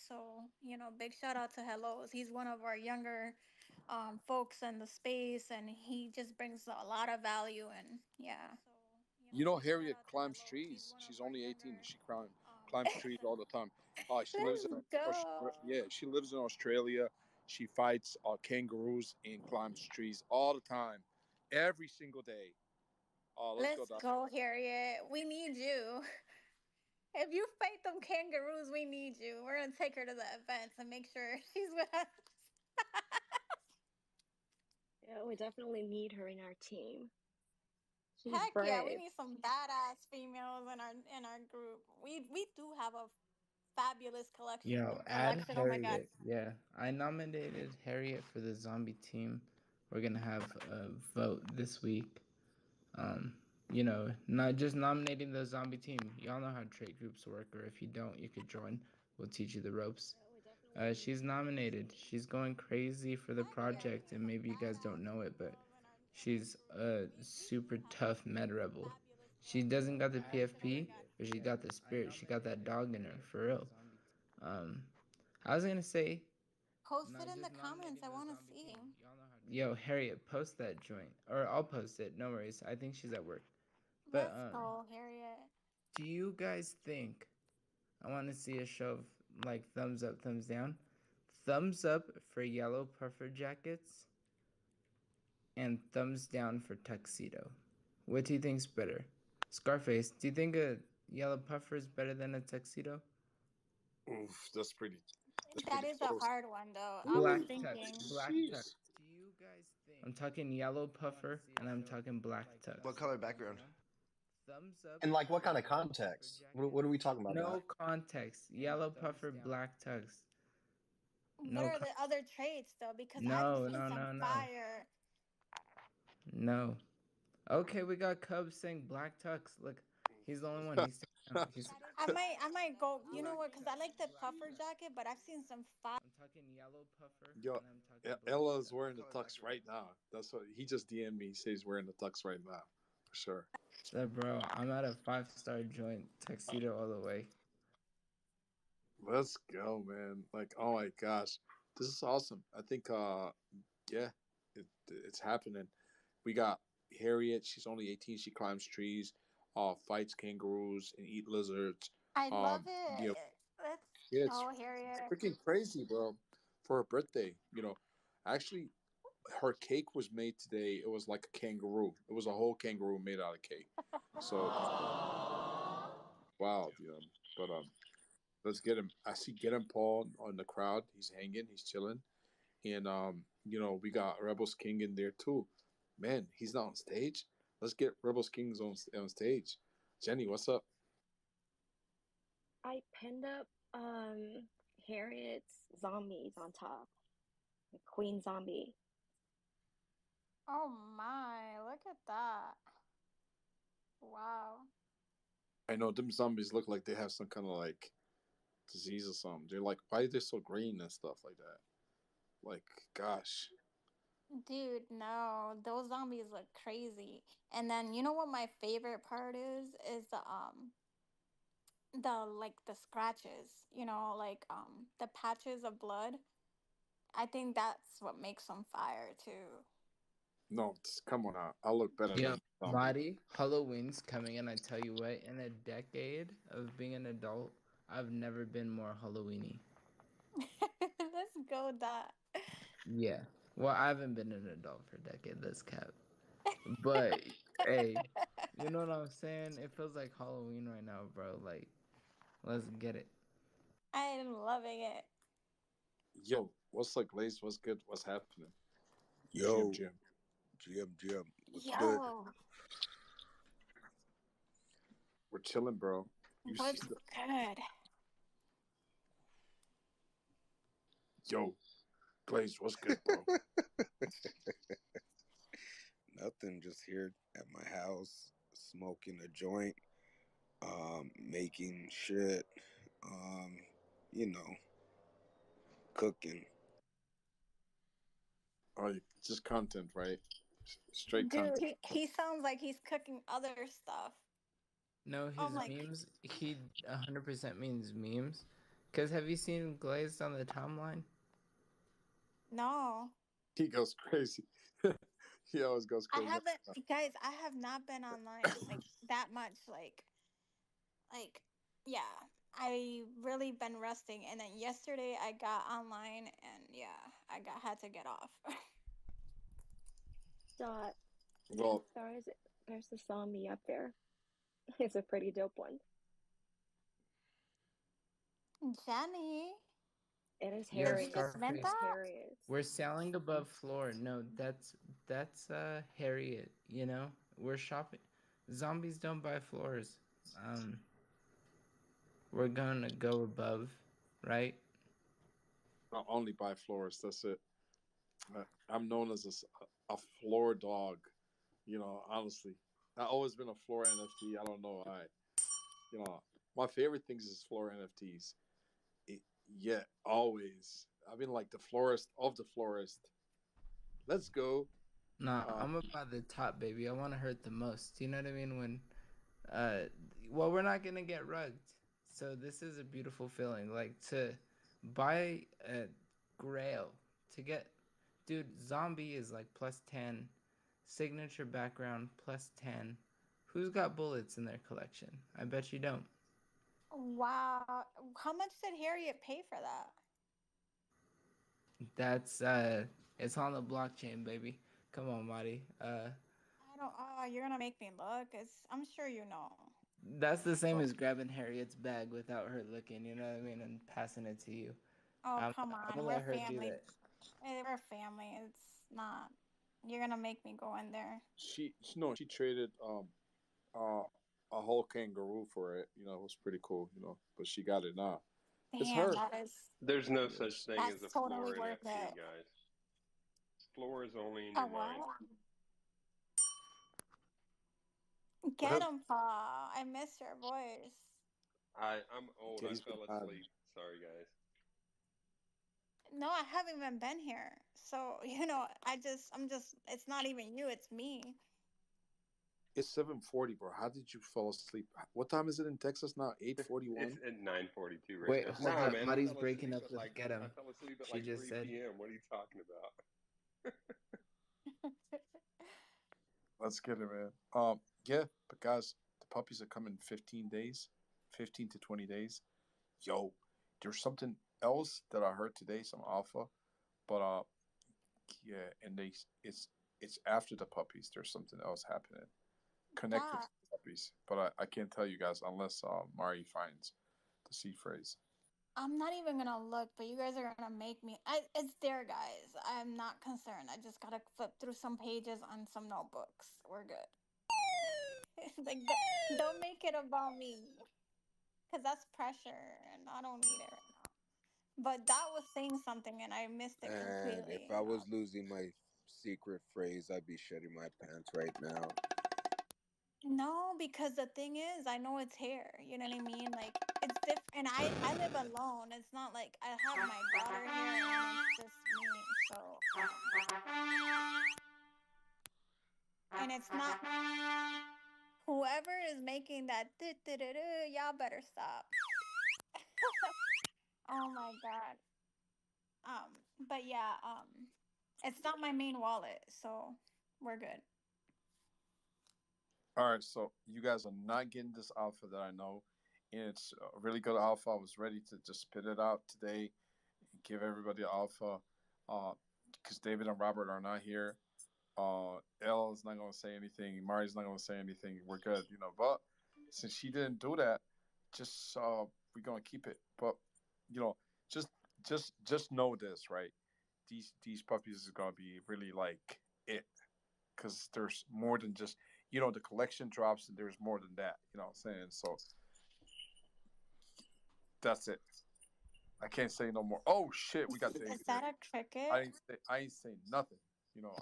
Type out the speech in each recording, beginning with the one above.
So, big shout out to Hellos. He's one of our younger folks in the space, and he just brings a lot of value. And yeah. You know, Harriet climbs trees. She's only 18. She climbs trees all the time. She lives Let's in go. yeah. She lives in Australia. She fights kangaroos and climbs trees all the time, every single day. Let's go, Let's Doc. go, Harriet. We need you. If you fight them kangaroos, we need you. We're gonna take her to the events and make sure she's with us. Yeah, we definitely need her in our team. She's Heck yeah, we brave. need some badass females in our group. We do have a fabulous Yo, add collection. Oh my god. Harriet. Yeah, I nominated Harriet for the zombie team. We're gonna have a vote this week. Not just nominating the zombie team. Y'all know how trade groups work, or if you don't, you could join. We'll teach you the ropes. Yeah, we definitely need She's her in our nominated. team. She's going crazy for the Heck yeah, we project, need and some maybe you guys don't badass know it, but females in our she's group. a We super do have a tough med rebel. fabulous She collection. doesn't got the Oh my PFP, god. but she got the spirit. She got that dog in her, for real. Um, I was gonna say, Post it not in the just comments. nominating I the want to zombie see. team. Y'all know how. Yo, Harriet, post that joint, or I'll post it. No worries. I think she's at work. But Let's go, Harriet. do you guys think? I want to see a show of like thumbs up, thumbs down. Thumbs up for yellow puffer jackets, and thumbs down for tuxedo. What do you think's better? Scarface, do you think a yellow puffer is better than a tuxedo? Oof, that's That pretty is a close. hard one, though. I was Black Ooh, tux, thinking. black tux. jeez. Do you guys think? I'm talking yellow puffer and I'm talking black What tux. color background? Thumbs up And like, what for kind of yellow puffer context? What are jackets. we talking about, No Doc? context. Yellow puffer, black tux. What No, are the other traits, though? Because I've no, seen no, some no, no, fire. no. Okay, we got Cubs saying black tux. Look, he's the only one. He's taking out. He's. I might go. You know Black what? Because I tux, like the black puffer tux. jacket, but I've seen some fire. I'm talking yellow puffer Yo, and I'm talking black Ella is tux. wearing the tux right now. That's what he just DM'd me. He says he's wearing the tux right now, for sure. So, bro, I'm at a 5-star joint tuxedo all the way. Let's go, man. Like, oh my gosh, this is awesome. I think, yeah, it's happening. We got Harriet. She's only 18. She climbs trees, fights kangaroos, and eat lizards. I love You know, it. Let's yeah, it's go, Harriet. freaking crazy, bro. For her birthday, actually, her cake was made today. It was like a kangaroo. It was a whole kangaroo made out of cake. So wow, But let's get him. I see get him Paul on the crowd. He's hanging. He's chilling. And we got Rebels King in there too. Man, he's not on stage. Let's get Rebels Kings on stage. Jenny, what's up? I pinned up Harriet's zombies on top. The Queen Zombie. Oh my, look at that. Wow. I know them zombies look like they have some kind of like disease or something. They're like, why are they so green and stuff like that? Like, gosh. Dude, no, those zombies look crazy. And then you know what my favorite part is the scratches, the patches of blood. I think that's what makes them fire too. No, come on out. I look better Yo, than zombie. Lottie, Halloween's coming, and I tell you what, in a decade of being an adult, I've never been more Halloweeny. Let's go that. Yeah. Well, I haven't been an adult for a decade, that's cap. But, hey, you know what I'm saying? It feels like Halloween right now, bro. Like, let's get it. I am loving it. Yo, what's up, Glaze? What's good? What's happening? GM, Yo, GM. GM, what's good? Yo, We're chilling, bro. You see what's the good? yo, Glaze? What's good, bro? Nothing, just here at my house, smoking a joint, making shit, um, you know, cooking. Oh, just content, right? Straight Dude, content. he sounds like he's cooking other stuff. No, I'm his like, memes, he 100% means memes. Cause have you seen Glazed on the timeline? No, He goes crazy. He always goes I crazy. haven't, guys. I have not been online like that much. Like, yeah, I really been resting, and then yesterday I got online, and yeah, I got had to get off. So Well, there's the zombie up there. It's a pretty dope one. Jenny, It is Yo, did you just Harriet. vent It's Scarface. that? Harriet. We're sailing above floor. No, that's Harriet. You know, we're shopping. Zombies don't buy floors. Um, we're gonna go above, right? I only buy floors. That's it. I'm known as a floor dog. Honestly, I've always been a floor NFT. I don't know. My favorite things is floor NFTs. Yeah, always. I've been like the florist of the florist. Let's go. Nah, Uh, I'm about the top, baby. I want to hurt the most. You know what I mean? Uh, well, we're not gonna get rugged, so this is a beautiful feeling. Like to buy a Grail to get, dude. Zombie is like +10, signature background +10. Who's got bullets in their collection? I bet you don't. Wow, how much did Harriet pay for that? That's it's on the blockchain, baby. Come on, Marty. I don't. Oh, you're gonna make me look. I'm sure you know. That's the same well, as grabbing Harriet's bag without her looking. You know what I mean, and passing it to you. Oh, I'm come on. gonna We're let her do family. that. We're family. It's not. You're gonna make me go in there. she traded uh a whole kangaroo for it. It was pretty cool. But she got it now. It's Damn, her. that is. There's no such Yes. thing as a That's totally floor worth NFT, it. guys. Floor is only in Oh your mind. what? Get What? him, Pa. I miss your voice. I'm old. Yeah, I he's been fell hiding. asleep. Sorry, guys. No, I haven't even been here. So, I'm just, it's not even you, it's me. It's 7:40, bro. How did you fall asleep? What time is it in Texas now? eight forty It's one. at 9:42 right Wait, now. hold Nah, up. man, Marty's breaking up with get I him. fell asleep at She like just 3 said. p.m. What are you talking about? Let's get it, man. Yeah, but guys, the puppies are coming in 15 days, 15 to 20 days. Yo, there's something else that I heard today, some alpha, but yeah, and it's after the puppies. There's something else happening connected to God, the puppies, but I can't tell you guys unless Mari finds the seed phrase. I'm not even gonna look, but you guys are gonna make me. It's there, guys. I'm not concerned. I just gotta flip through some pages on some notebooks. We're good. Like, don't make it about me, because that's pressure, and I don't need it right now. But that was saying something, and I missed it And if completely. I was losing my secret phrase, I'd be shitting my pants right now. No, because the thing is, I know it's hair. You know what I mean? Like it's different, and I live alone. It's not like I have my daughter here, and it's just me. So and it's not whoever is making that. Y'all better stop. Oh my god. But yeah. It's not my main wallet, so we're good. All right, so you guys are not getting this alpha that I know, and it's a really good alpha. I was ready to just spit it out today, give everybody alpha, because David and Robert are not here. Elle is not going to say anything. Mari's not going to say anything. We're good. But since she didn't do that, just we're going to keep it. But you know, just just know this, right? These puppies is going to be really like it, because there's more than just the collection drops, and there's more than that. You know what I'm saying? So that's it. I can't say no more. Oh shit, we got Is David that here. a I cricket? ain't say I ain't say nothing.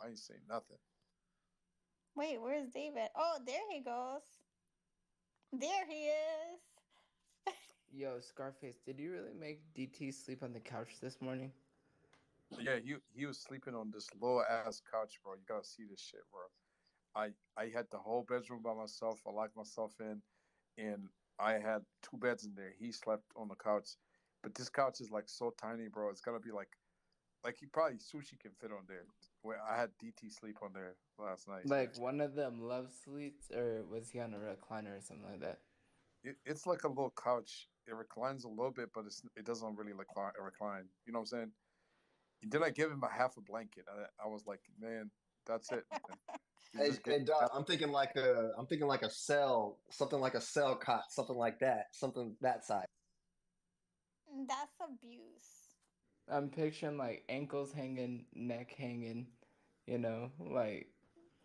I ain't say nothing. Wait, where's David? Oh, there he goes. There he is. Yo, Scarface, did you really make DT sleep on the couch this morning? Yeah, he was sleeping on this low ass couch, bro. You gotta see this shit, bro. I had the whole bedroom by myself. I locked myself in, and I had two beds in there. He slept on the couch. but this couch is like so tiny, bro. It's gonna be like he probably sushi can fit on there. Where I had DT sleep on there last night. Like one of them love seats, or was he on a recliner or something like that? It's like a little couch. It reclines a little bit, but it doesn't really recline. You know what I'm saying? And then I give him a half a blanket. I was like, man, that's it, man. You just get Hey, Doc, I'm thinking like a cell, something like a cell cot, something like that, something that size. That's abuse. I'm picturing like ankles hanging, neck hanging, like,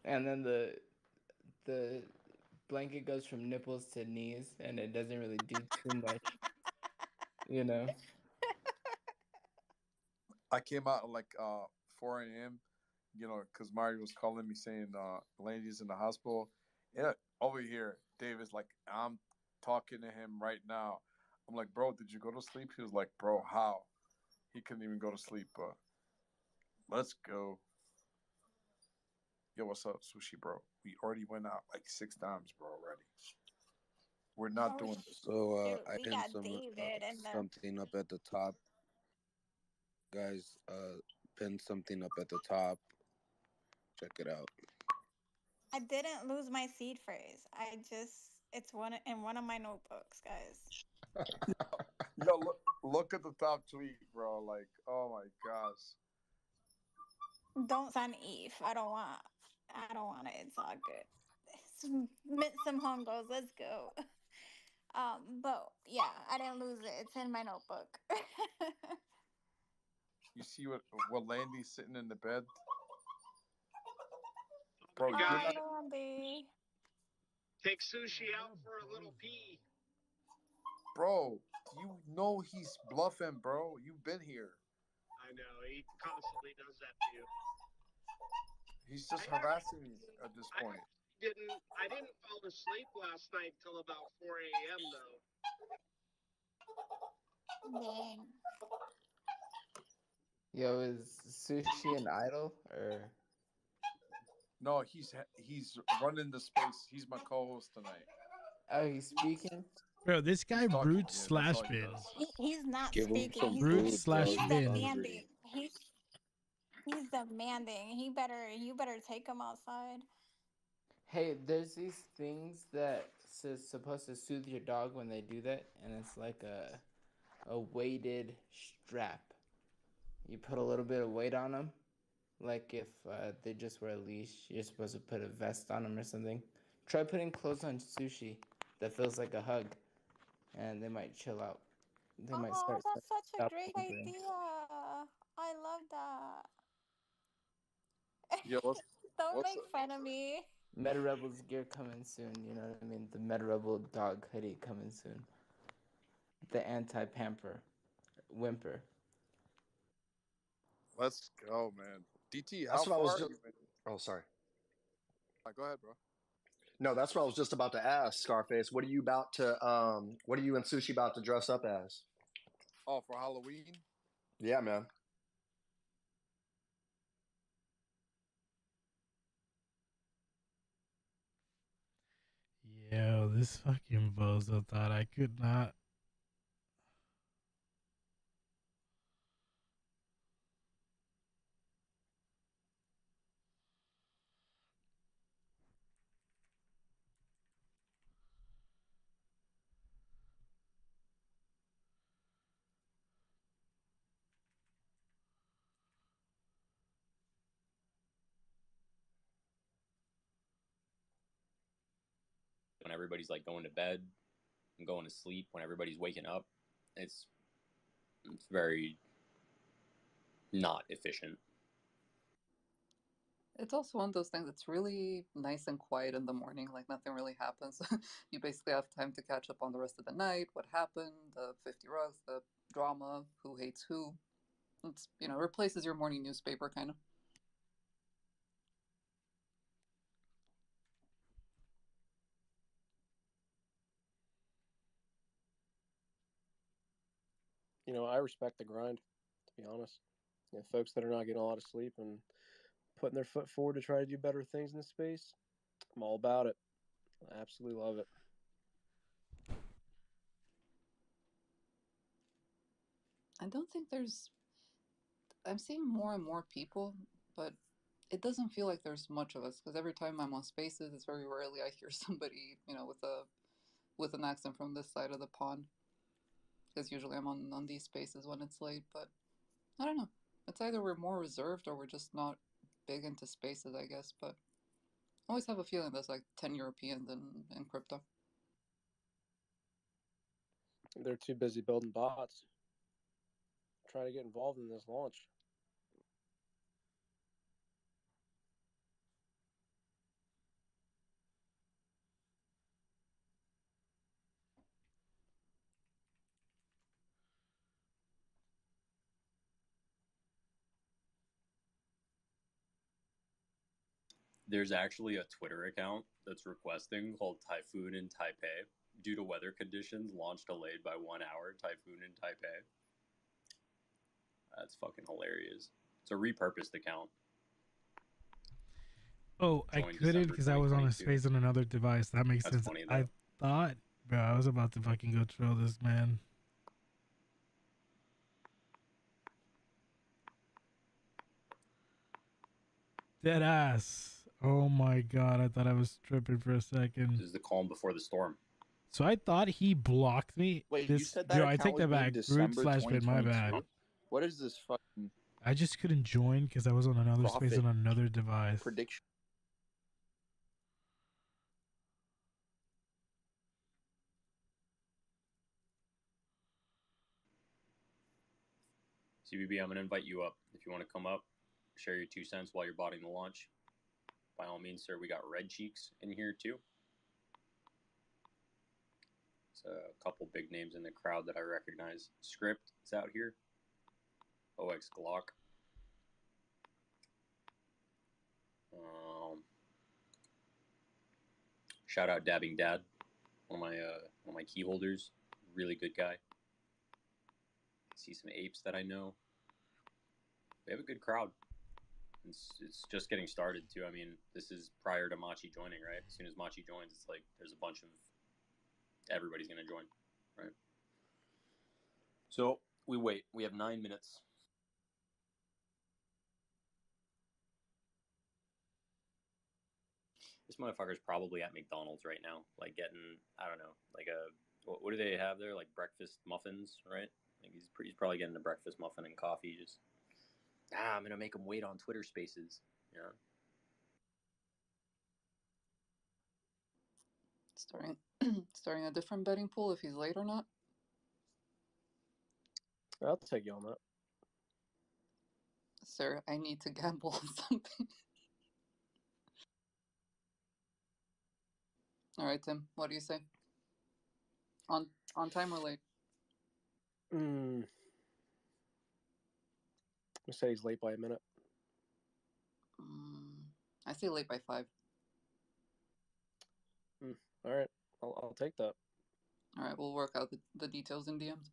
and then the blanket goes from nipples to knees, and it doesn't really do too much, you know. I came out at like 4 a.m. Because Mario was calling me saying Landy's in the hospital. Yeah, over here, David's like, I'm talking to him right now. I'm like, bro, did you go to sleep? He was like, bro, how? He couldn't even go to sleep. Let's go. Yo, what's up, Sushi, bro? We already went out like 6 times, bro, already. We're not Oh, doing this. So shoot. I We pinned got David and the. something up at the top, guys. Pinned something up at the top. Check it out. I didn't lose my seed phrase. It's in one of my notebooks, guys. Yo, look at the top tweet, bro. Like, oh my gosh. Don't send Eve. I don't want it. It's all good. Mint some hongos. Let's go. But yeah, I didn't lose it. It's in my notebook. You see what Landy's sitting in the bed? Bro, Hey guys, Landy. take Sushi out for a little pee. bro, you know he's bluffing, bro. You've been here. I know, he constantly does that to you. He's just harassing me at this point. I didn't fall asleep last night till about 4 a.m. though. Dang. Yo, is Sushi an idol or? No, he's running the space. He's my co-host tonight. Oh, he's speaking. Bro, this guy He's talking, brute yeah, slash that's all he bin. does. He's not Give him speaking. some Brute food, slash bro. He's bin. demanding. He's demanding. You better take him outside. Hey, there's these things that supposed to soothe your dog when they do that, and it's like a weighted strap. You put a little bit of weight on them, like if they just wear a leash, you're supposed to put a vest on them or something. Try putting clothes on Sushi that feels like a hug, and they might chill out. They might Oh, start. that's such a Stop great whimpering. idea. I love that. Yeah, Don't what's make fun of me. Meta Rebels gear coming soon. You know what I mean? The Meta Rebel dog hoodie coming soon. The anti-pamper, whimper. Let's go, man. DT, how That's what I was far are just. you, man? Oh, sorry. Go ahead, bro. No, that's what I was just about to ask, Scarface. What are you about to? What are you and Sushi about to dress up as? Oh, for Halloween? Yeah, man. Yo, this fucking bozo thought I could not. When everybody's like going to bed and going to sleep, when everybody's waking up, it's very not efficient. It's also one of those things that's really nice and quiet in the morning, like nothing really happens. You basically have time to catch up on the rest of the night, what happened, the 50 rugs, the drama, who hates who. It's, replaces your morning newspaper kind of. I respect the grind, to be honest. Folks that are not getting a lot of sleep and putting their foot forward to try to do better things in the space, I'm all about it. I absolutely love it. I don't think there's. I'm seeing more and more people, but it doesn't feel like there's much of us because every time I'm on Spaces, it's very rarely I hear somebody, with an accent from this side of the pond. Because usually I'm on these spaces when it's late, but I don't know. It's either we're more reserved or we're just not big into spaces, I guess. But I always have a feeling there's like 10 Europeans in crypto. They're too busy building bots. Trying to get involved in this launch. There's actually a Twitter account that's requesting called Typhoon in Taipei. Due to weather conditions, launch delayed by 1 hour. Typhoon in Taipei. That's fucking hilarious. It's a repurposed account. Oh, I couldn't because I was on a space on another device. That makes sense. Funny, I thought, bro, I was about to fucking go troll this man. Dead ass. Oh my god, I thought I was tripping for a second. This is the calm before the storm. So I thought he blocked me. Wait, you said that I take that back. Root/bin, my bad. What is this fucking... I just couldn't join because I was on another space on another device. Prediction. CBB, I'm going to invite you up. If you want to come up, share your 2 cents while you're botting the launch. By all means, sir, we got Red Cheeks in here too. It's a couple big names in the crowd that I recognize. Script is out here. OX Glock. Shout out Dabbing Dad, one of my key holders. Really good guy. See some apes that I know. We have a good crowd. It's just getting started too. I mean, this is prior to Machi joining, right? As soon as Machi joins, it's like there's a bunch of everybody's gonna join, right? So we wait. We have 9 minutes. This motherfucker's probably at McDonald's right now, like getting, I don't know, like what do they have there? Like breakfast muffins, right? Like he's probably getting a breakfast muffin and coffee. Just I'm gonna make him wait on Twitter Spaces. Yeah. Starting a different betting pool if he's late or not. I'll take you on that. Sir, I need to gamble on something. All right, Tim, what do you say? On time or late? I say he's late by a minute. I say late by 5. All right, I'll take that. All right, we'll work out the details in DMs.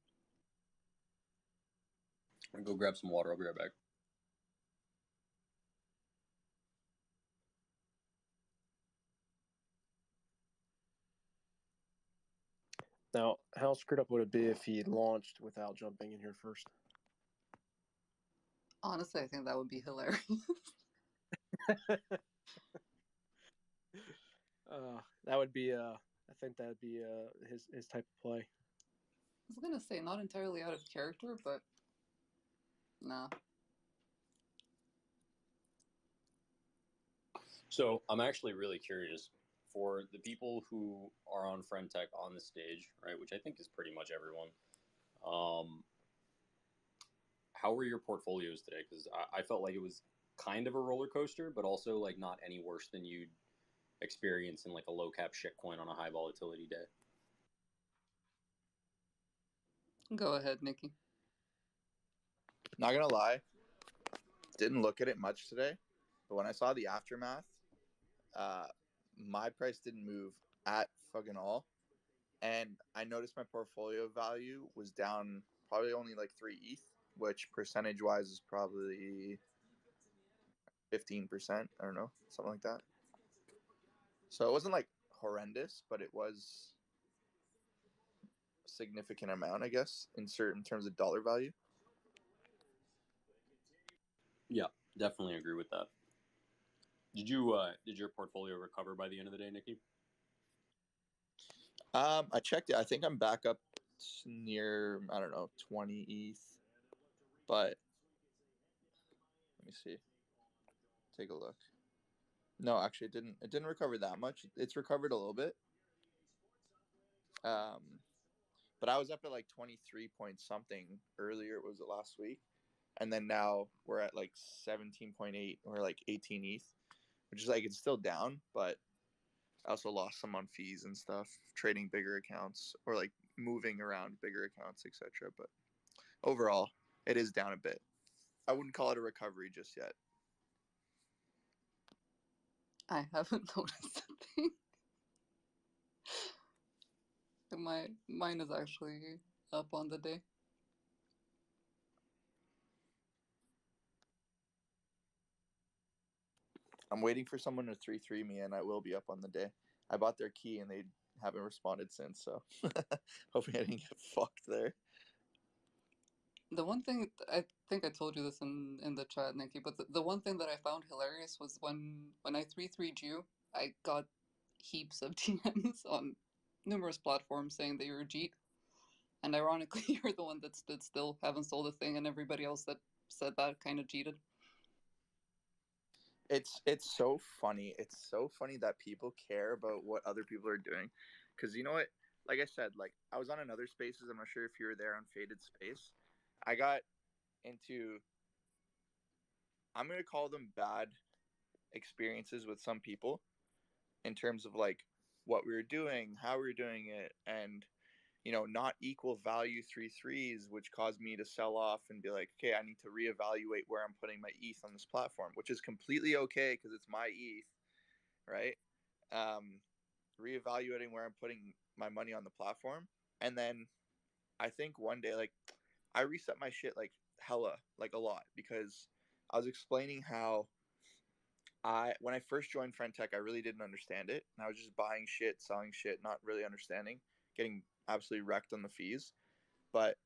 I'm gonna go grab some water. I'll be right back. Now, how screwed up would it be if he launched without jumping in here first? Honestly, I think that would be hilarious. That would be, I think that would be his type of play. I was gonna say not entirely out of character, but nah. So I'm actually really curious for the people who are on Friend.Tech on the stage, right? Which I think is pretty much everyone. How were your portfolios today? Because I felt like it was kind of a roller coaster, but also like not any worse than you'd experience in like a low cap shitcoin on a high volatility day. Go ahead, Nikki. Not gonna lie, didn't look at it much today, but when I saw the aftermath, my price didn't move at fucking all, and I noticed my portfolio value was down probably only like 3 ETH, which percentage wise is probably 15%. I don't know, something like that. So it wasn't like horrendous, but it was a significant amount, I guess, in terms of dollar value. Yeah, definitely agree with that. Did your portfolio recover by the end of the day, Nikki? I checked it. I think I'm back up near, I don't know, 20 ETH. But let me see. Take a look. No, actually, it didn't recover that much. It's recovered a little bit. But I was up at like 23 point something earlier. Was it last week? And then now we're at like 17.8 or like 18 ETH, which is like it's still down, but I also lost some on fees and stuff, trading bigger accounts or like moving around bigger accounts, etc. But overall, it is down a bit. I wouldn't call it a recovery just yet. I haven't noticed a thing. Mine is actually up on the day. I'm waiting for someone to 3-3 me, and I will be up on the day. I bought their key, and they haven't responded since, so hopefully I didn't get fucked there. The one thing I think I told you this in the chat, Nikki, but the one thing that I found hilarious was when I 3-3'd you, I got heaps of DMs on numerous platforms saying that you're a Jeet. And ironically, you're the one that stood still, haven't sold a thing, and everybody else that said that kind of cheated. It's so funny. It's so funny that people care about what other people are doing, because you know what? Like I said, like I was on another spaces. I'm not sure if you were there on Faded Space. I got into, I'm gonna call them bad experiences with some people in terms of like what we were doing, how we were doing it, and not equal value 3-3s, which caused me to sell off and be like, okay, I need to reevaluate where I'm putting my ETH on this platform, which is completely okay because it's my ETH, right? Reevaluating where I'm putting my money on the platform. And then I think one day, like, I reset my shit like hella, like a lot, because I was explaining how when I first joined Friend.Tech, I really didn't understand it. And I was just buying shit, selling shit, not really understanding, getting absolutely wrecked on the fees. But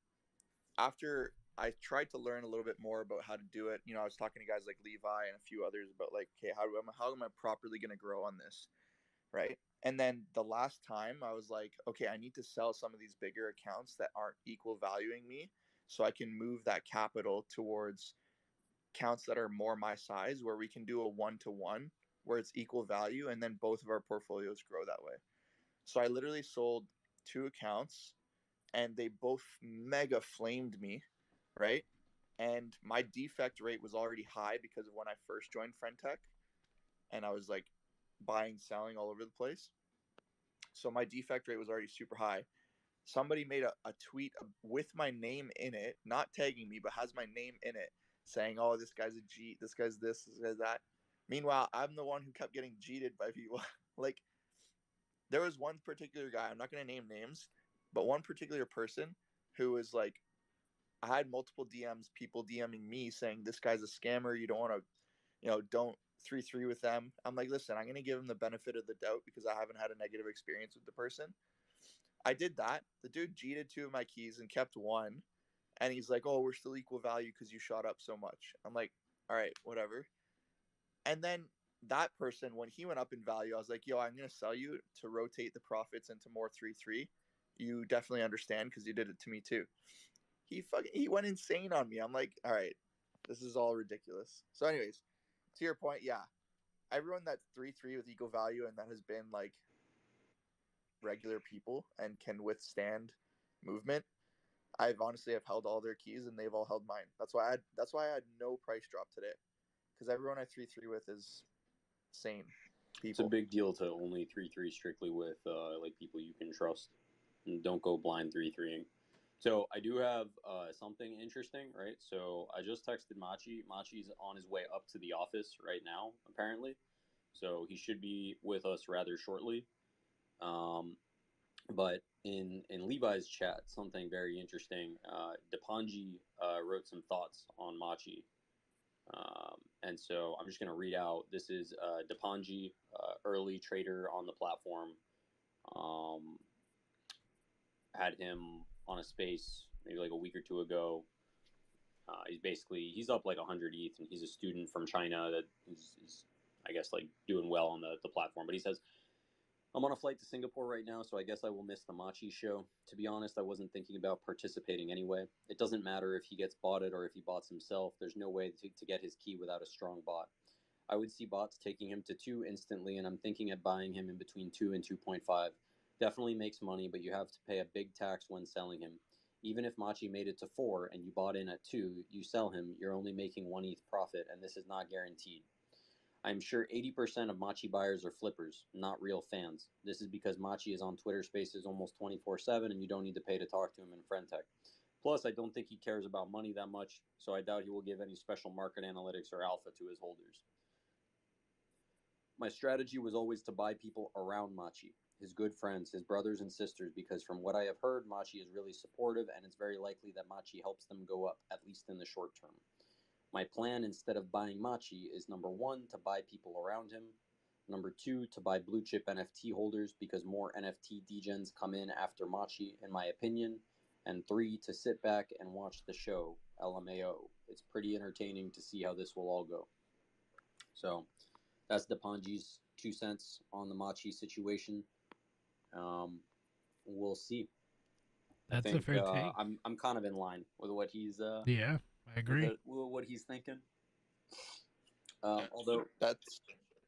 after I tried to learn a little bit more about how to do it, I was talking to guys like Levi and a few others about like, okay, how am I properly going to grow on this, right? And then the last time I was like, okay, I need to sell some of these bigger accounts that aren't equal valuing me, so I can move that capital towards accounts that are more my size, where we can do a 1-to-1 where it's equal value, and then both of our portfolios grow that way. So I literally sold 2 accounts, and they both mega flamed me, right? And my defect rate was already high because of when I first joined Friend.Tech, and I was like buying, selling all over the place. So my defect rate was already super high. Somebody made a tweet with my name in it, not tagging me, but has my name in it, saying, oh, this guy's a G, this guy's this guy's that. Meanwhile, I'm the one who kept getting cheated by people. Like, there was one particular guy, I'm not going to name names, but one particular person who was like, I had multiple DMs, people DMing me saying, this guy's a scammer. You don't want to, don't 3-3 with them. I'm like, listen, I'm going to give him the benefit of the doubt because I haven't had a negative experience with the person. I did that. The dude cheated 2 of my keys and kept 1. And he's like, oh, we're still equal value because you shot up so much. I'm like, all right, whatever. And then that person, when he went up in value, I was like, yo, I'm going to sell you to rotate the profits into more 3-3. You definitely understand because you did it to me too. He went insane on me. I'm like, all right, this is all ridiculous. So, anyways, to your point, yeah, everyone that's 3-3 with equal value and that has been like regular people and can withstand movement, I've honestly have held all their keys and they've all held mine. That's why I had no price drop today, because everyone I 3-3 with is sane people. It's a big deal to only 3-3 strictly with like people you can trust, and don't go blind 3-3ing. So I do have something interesting, right? So I just texted Machi. Machi's on his way up to the office right now, apparently. So he should be with us rather shortly. But in Levi's chat, something very interesting. Depanji wrote some thoughts on Machi. And so I'm just going to read out. This is Depanji, early trader on the platform. Had him on a space maybe like a week or 2 ago. He's up like 100 ETH, and he's a student from China that is I guess, like doing well on the platform. But he says, I'm on a flight to Singapore right now, so I guess I will miss the Machi show. To be honest, I wasn't thinking about participating anyway. It doesn't matter if he gets botted or if he bots himself. There's no way to get his key without a strong bot. I would see bots taking him to 2 instantly, and I'm thinking at buying him in between 2 and 2.5. Definitely makes money, but you have to pay a big tax when selling him. Even if Machi made it to 4 and you bought in at 2, you sell him, you're only making 1 ETH profit, and this is not guaranteed. I'm sure 80% of Machi buyers are flippers, not real fans. This is because Machi is on Twitter Spaces almost 24/7 and you don't need to pay to talk to him in Friend.Tech. Plus, I don't think he cares about money that much, so I doubt he will give any special market analytics or alpha to his holders. My strategy was always to buy people around Machi, his good friends, his brothers and sisters, because from what I have heard, Machi is really supportive and it's very likely that Machi helps them go up, at least in the short term. My plan, instead of buying Machi, is number 1, to buy people around him. Number 2, to buy blue chip NFT holders because more NFT degens come in after Machi, in my opinion. And 3, to sit back and watch the show, LMAO. It's pretty entertaining to see how this will all go. So that's Depanji's 2 cents on the Machi situation. We'll see. That's I think, a fair take. I'm kind of in line with what he's yeah, I agree. What he's thinking. Although that's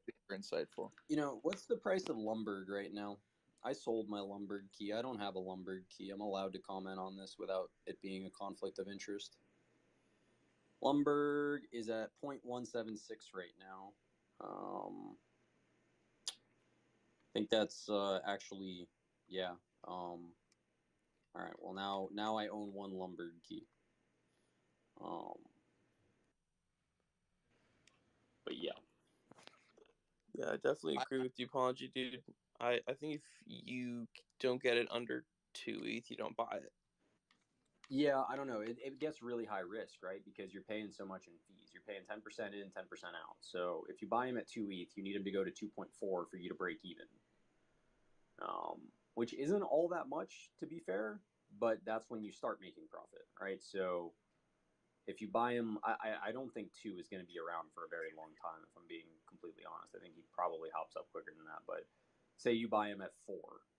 super insightful. You know, what's the price of Lumberg right now? I sold my Lumberg key. I don't have a Lumberg key. I'm allowed to comment on this without it being a conflict of interest. Lumberg is at 0.176 right now. I think that's actually, yeah. All right. Well, now I own 1 Lumberg key. But yeah. Yeah, I definitely agree with you, Ponji, dude. I think if you don't get it under 2 ETH, you don't buy it. Yeah, I don't know. It gets really high risk, right? Because you're paying so much in fees. You're paying 10% in, 10% out. So if you buy him at 2 ETH, you need him to go to 2.4 for you to break even. Which isn't all that much, to be fair, but that's when you start making profit, right? So if you buy him, I don't think 2 is going to be around for a very long time, if I'm being completely honest. I think he probably hops up quicker than that. But say you buy him at 4,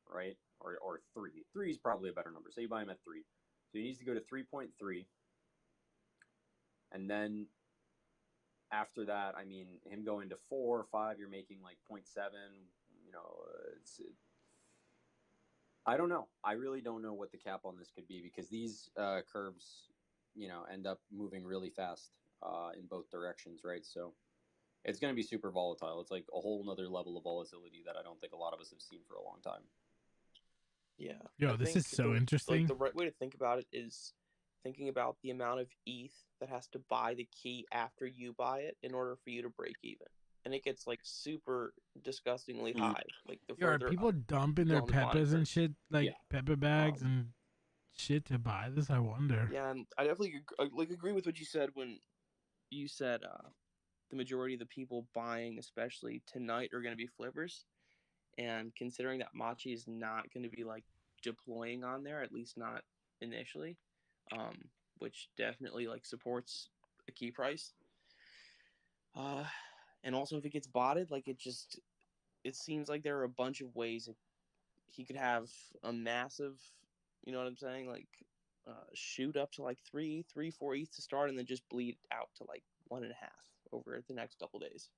right? Or 3. 3 is probably a better number. Say you buy him at 3. So he needs to go to 3.3. And then after that, I mean, him going to 4 or 5, you're making like 0.7. You know, I don't know. I really don't know what the cap on this could be because these curves, you know, end up moving really fast in both directions, right? So it's going to be super volatile. It's like a whole nother level of volatility that I don't think a lot of us have seen for a long time. Yeah. Yo, this is so interesting. Like the right way to think about it is thinking about the amount of ETH that has to buy the key after you buy it in order for you to break even. And it gets like super disgustingly high. Like the Yo, are further people dumping their peppers and shit, like pepper bags and shit to buy this? I wonder. Yeah, and I definitely agree with what you said when you said the majority of the people buying, especially tonight, are going to be flippers. And considering that Machi is not going to be like deploying on there, at least not initially, which definitely like supports a key price. And also if it gets botted, like it seems like there are a bunch of ways he could have a massive, you know what I'm saying, like shoot up to like 3, 4 ETH to start, and then just bleed out to like 1.5 over the next couple days.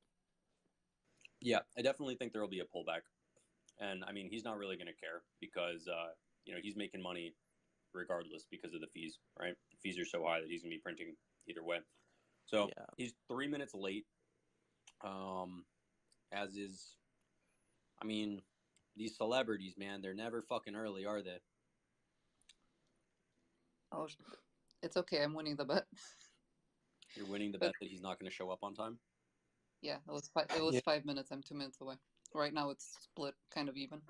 Yeah, I definitely think there will be a pullback. And I mean, he's not really going to care because, you know, he's making money regardless because of the fees, right? The fees are so high that he's going to be printing either way. So he's 3 minutes late, as is, I mean, these celebrities, man, they're never fucking early, are they? Oh, it's okay. I'm winning the bet. You're winning the bet that he's not going to show up on time? Yeah, it was 5 minutes. I'm 2 minutes away. Right now it's split kind of even.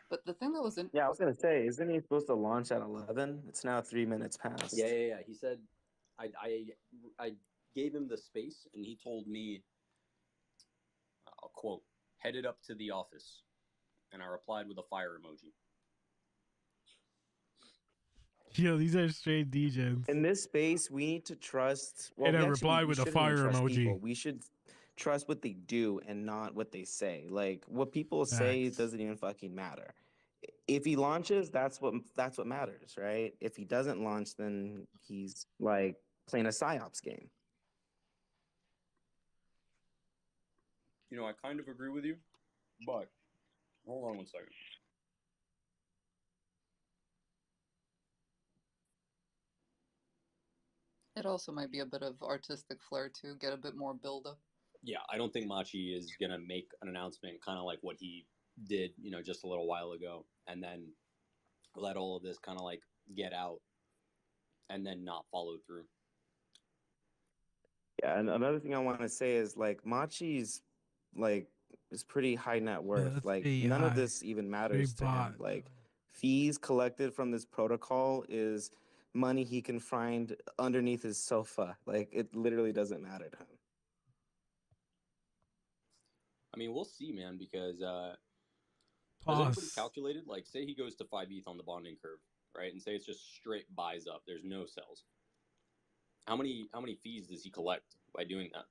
But the thing that was in... Yeah, I was going to say, isn't he supposed to launch at 11? It's now 3 minutes past. Yeah. He said, I gave him the space, and he told me, I'll quote, headed up to the office. And I replied with a fire emoji. Yo, these are straight degens. In this space, we need to trust. Well, And we I reply we with a shouldn't even fire trust emoji. people. We should trust what they do and not what they say. Like what people say Facts. doesn't even fucking matter. If he launches, that's what matters, right? If he doesn't launch, then he's like playing a psyops game. You know, I kind of agree with you, but hold on one second. It also might be a bit of artistic flair to get a bit more build-up. Yeah, I don't think Machi is gonna make an announcement kind of like what he did, you know, just a little while ago, and then let all of this kind of like get out, and then not follow through. Yeah, and another thing I want to say is like Machi's like is pretty high net worth. that's Like AI. none of this even matters Straight to bot. him. Like fees collected from this protocol is money he can find underneath his sofa. Like it literally doesn't matter to him. I mean, we'll see, man, because has anybody calculated, like, say he goes to 5 ETH on the bonding curve, right, and say it's just straight buys up, there's no sells. How many fees does he collect by doing that?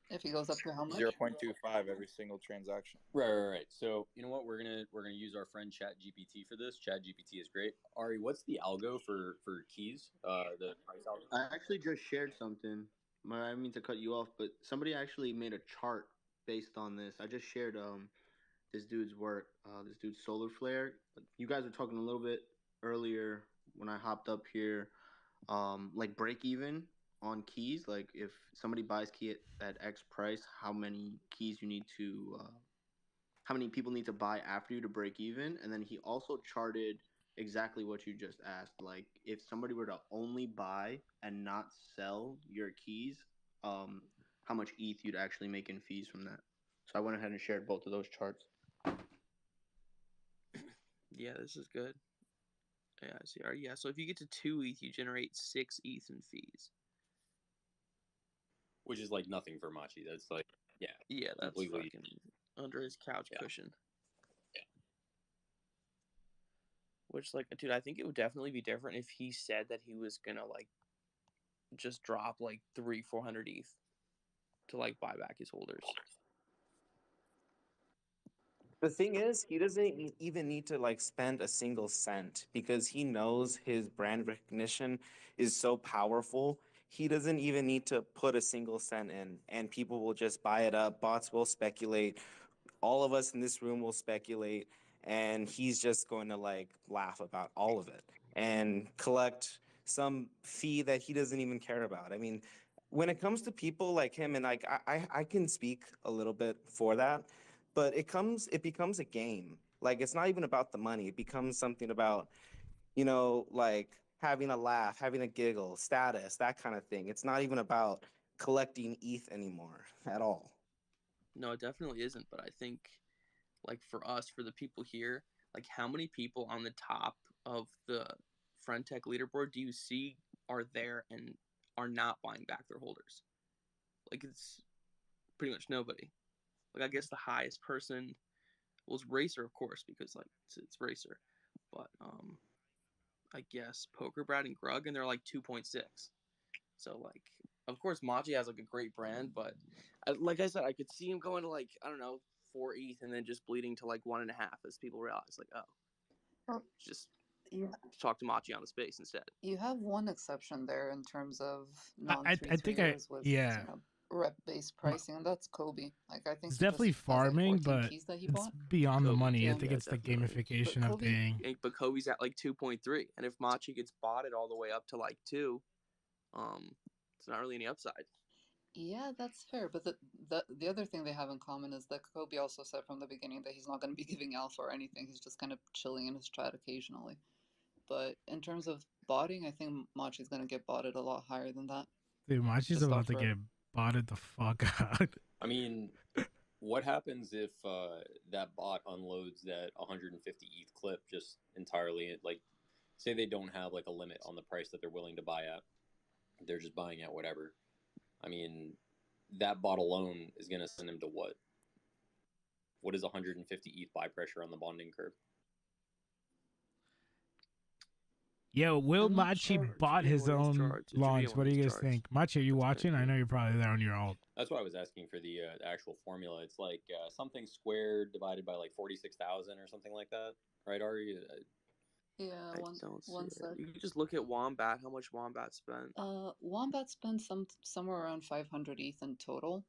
If he goes up to how much? 0.25 every single transaction. Right. So you know what? We're gonna use our friend ChatGPT for this. ChatGPT is great. Ari, what's the algo for keys? The price algo. I actually just shared something. I didn't mean to cut you off, but somebody actually made a chart based on this. I just shared this dude's work. This dude's Solar Flare. You guys were talking a little bit earlier when I hopped up here, like break even on keys. Like if somebody buys key at X price, how many keys you need to, how many people need to buy after you to break even. And then he also charted exactly what you just asked. Like if somebody were to only buy and not sell your keys, how much ETH you'd actually make in fees from that. So I went ahead and shared both of those charts. Yeah, this is good. Yeah, I see. Yeah, so if you get to 2 ETH, you generate 6 ETH in fees. Which is like nothing for Machi. That's like, yeah. Yeah, that's completely fucking under his couch cushion. Yeah. Which, like, dude, I think it would definitely be different if he said that he was gonna, like, just drop, like, 400 ETH to, like, buy back his holders. The thing is, he doesn't even need to like spend a single cent because he knows his brand recognition is so powerful. He doesn't even need to put a single cent in, and people will just buy it up. Bots will speculate. All of us in this room will speculate, and he's just going to like laugh about all of it and collect some fee that he doesn't even care about. I mean, when it comes to people like him, and like I can speak a little bit for that, but it becomes a game. Like it's not even about the money. It becomes something about, like having a laugh, having a giggle, status, that kind of thing. It's not even about collecting ETH anymore at all. No, it definitely isn't, but I think, like, for us, for the people here, like, how many people on the top of the Friend.Tech leaderboard do you see are there and are not buying back their holders? Like, it's pretty much nobody. Like, I guess the highest person was Racer, of course, because, like, it's Racer. But, I guess Poker Brad and Grug, and they're, like, 2.6. So, like, of course, Machi has, like, a great brand, but, like I said, I could see him going to, like, I don't know, 4 ETH and then just bleeding to, like, 1.5 as people realize, like, just talk to Machi on the space instead. You have one exception there in terms of I think non-3-3ers with rep-based pricing, and that's Kobe. Like I think it's he definitely just has, like, farming, 14 but keys that he it's bought. beyond the Kobe, money. I yeah, think it's the definitely. gamification But of paying. But Kobe's at like 2.3, and if Machi gets botted all the way up to like 2, it's not really any upside. Yeah, that's fair. But the other thing they have in common is that Kobe also said from the beginning that he's not going to be giving alpha or anything. He's just kind of chilling in his chat occasionally. But in terms of botting, I think Machi's going to get botted a lot higher than that. Dude, Machi's Just about off to rip. get botted the fuck out. I mean, what happens if that bot unloads that 150 ETH clip just entirely? Like, say they don't have like a limit on the price that they're willing to buy at. They're just buying at whatever. I mean, that bot alone is going to send him to what? What is 150 ETH buy pressure on the bonding curve? Yo, Will I'm not Machi charged. bought Forget his what he's own charged. I forget launch. what What do you he's guys charged. think? Machi, are you watching? I know you're probably there on your alt. That's why I was asking for the actual formula. It's like something squared divided by like 46,000 or something like that, right, Ari? Yeah, I one don't see one it. sec. You can just look at Wombat. How much Wombat spent? Wombat spent somewhere around 500 ETH in total,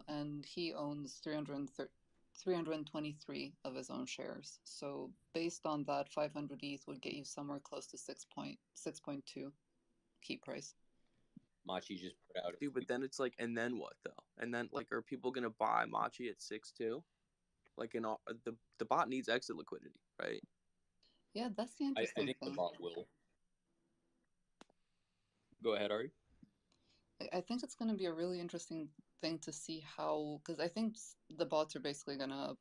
and he owns 323 of his own shares. So based on that, 500 ETH would get you somewhere close to 6.2 key price. Machi just put out. Dude, but then it's like, and then what though? And then like, are people gonna buy Machi at 6.2? Like, the bot needs exit liquidity, right? Yeah, that's the I interesting think the thing. bot will. Go ahead, Ari. I think it's going to be a really interesting thing to see how, because I think the bots are basically going to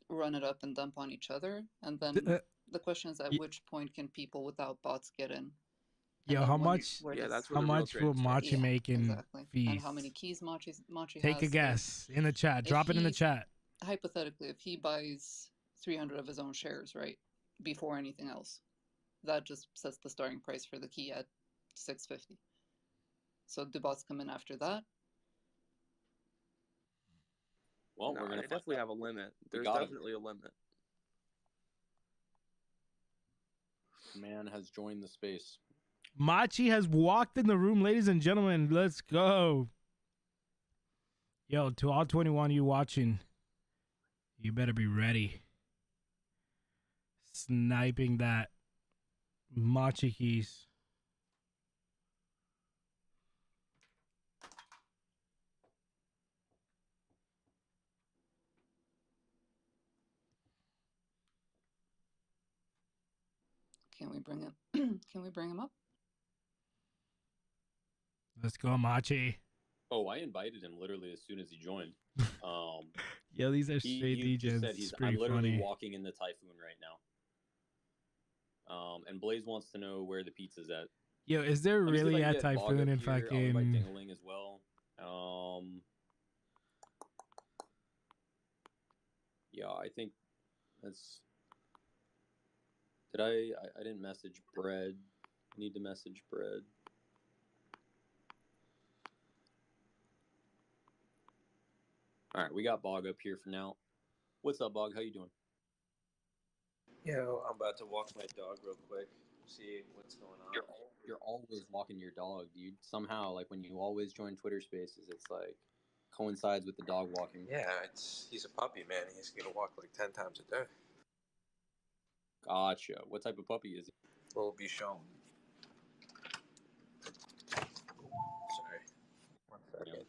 run it up and dump on each other, and then the question is, at which point can people without bots get in? Yo, how much? That's How where the real much will trading starts. Machi make in exactly. fees? And how many keys Machi Take has? a guess in the chat. Drop it in the chat. Hypothetically, if he buys 300 of his own shares, right, before anything else, that just sets the starting price for the key at 650. So do bots come in after that? Well, No, we're gonna they definitely have a limit. There's definitely a limit. Man has joined the space. Machi has walked in the room, ladies and gentlemen. Let's go. Yo, to all 21 you watching, you better be ready. Sniping that Machi keys. Can we bring it? Can we bring him up? Let's go, Machi. Oh, I invited him literally as soon as he joined. Yo, these are straight he DJs. just said It's pretty I'm literally funny. walking in the typhoon right now. And Blaze wants to know where the pizza's at. Yo, is there Let me see if I really can a get Bog typhoon up in here. I'll invite fucking? Dingling as well. Yeah, I think that's. Did I didn't message Bread. I need to message Bread. All right, we got Bog up here for now. What's up, Bog? How you doing? Yo, I'm about to walk my dog real quick. See what's going on. You're always walking your dog, dude. Somehow, like when you always join Twitter Spaces, it's like coincides with the dog walking. Yeah, he's a puppy, man. He's gonna walk like 10 times a day. Gotcha. What type of puppy is he? Little Bichon. Sorry. 1 second. Yeah.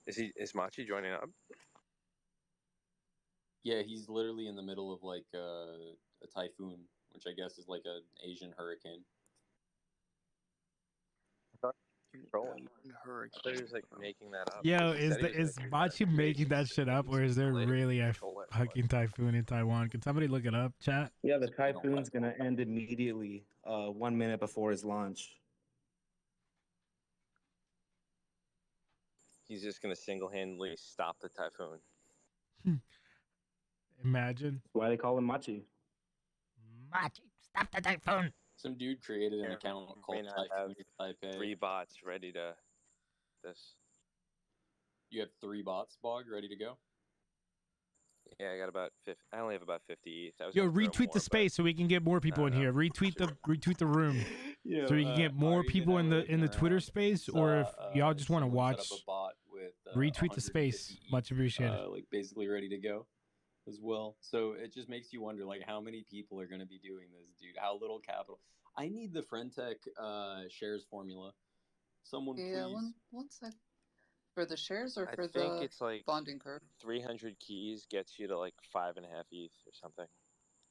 Is Machi joining up? Yeah, he's literally in the middle of like a typhoon, which I guess is like an Asian hurricane. Trolling. I thought he was like making that up. Yo, He said he was is gonna do Machi that. making that shit up, or is there really a fucking typhoon in Taiwan? Can somebody look it up, chat? Yeah, the typhoon's gonna end immediately, 1 minute before his launch. He's just gonna single-handedly stop the typhoon. Imagine. That's why they call him Machi. Machi, stop the typhoon. Some dude created an account called May not have Typhoon Taipei. 3 bots ready to this. You have 3 bots, Bog, ready to go? Yeah, I got about 50. I only have about 50 ETH. I was Yo, gonna throw retweet more, the space so we can get more people in here. Retweet the room Yo, so we can get more Ari's people in gonna the Twitter around. space, It's, or if y'all just want to someone set watch, up a bot with, retweet the space. 150 Much appreciated. like basically ready to go as well. So it just makes you wonder, like, how many people are going to be doing this, dude? How little capital? I need the Friend.Tech shares formula. Someone Yeah, please. one sec. For the shares or I for think the it's like bonding curve? 300 keys gets you to like 5.5 ETH or something.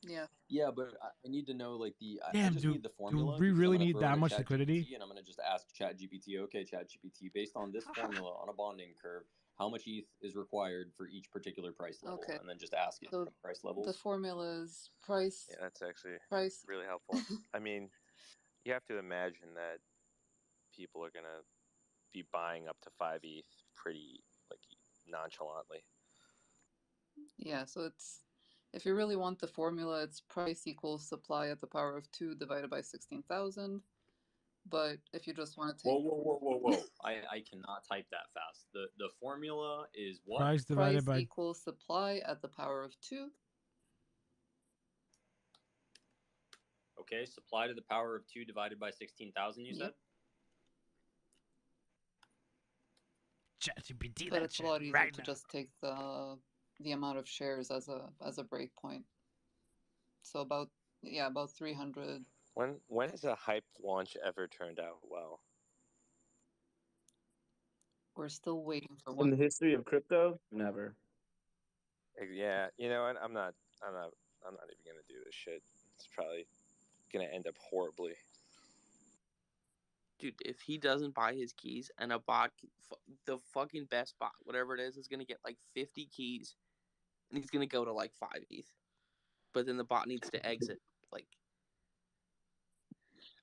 Yeah. Yeah, but I need to know like I Damn, just dude, need the do formula. we because I'm really gonna need throw that it at much ChatGPT, liquidity? and I'm gonna just ask ChatGPT, okay, ChatGPT, based on this formula on a bonding curve, how much ETH is required for each particular price level, Okay. and then just ask it So from price the levels. formula is price. Yeah, that's actually Price. really helpful. I mean, you have to imagine that people are gonna be buying up to 5 ETH pretty like nonchalantly. Yeah, so it's, if you really want the formula, it's price equals supply at the power of 2 divided by 16,000. But if you just want to take Whoa. I cannot type that fast. The formula is what? Price divided by equals supply at the power of 2. Okay, supply to the power of 2 divided by 16,000, you said? ChatGPT. But it's a lot easier to just take the amount of shares as a breakpoint. So about 300. When has a hype launch ever turned out well? We're still waiting for In one. the history of crypto, never. Yeah, you know what? I'm not even gonna do this shit. It's probably gonna end up horribly. Dude, if he doesn't buy his keys and a bot, the fucking best bot, whatever it is going to get like 50 keys and he's going to go to like 5 ETH. But then the bot needs to exit. Like,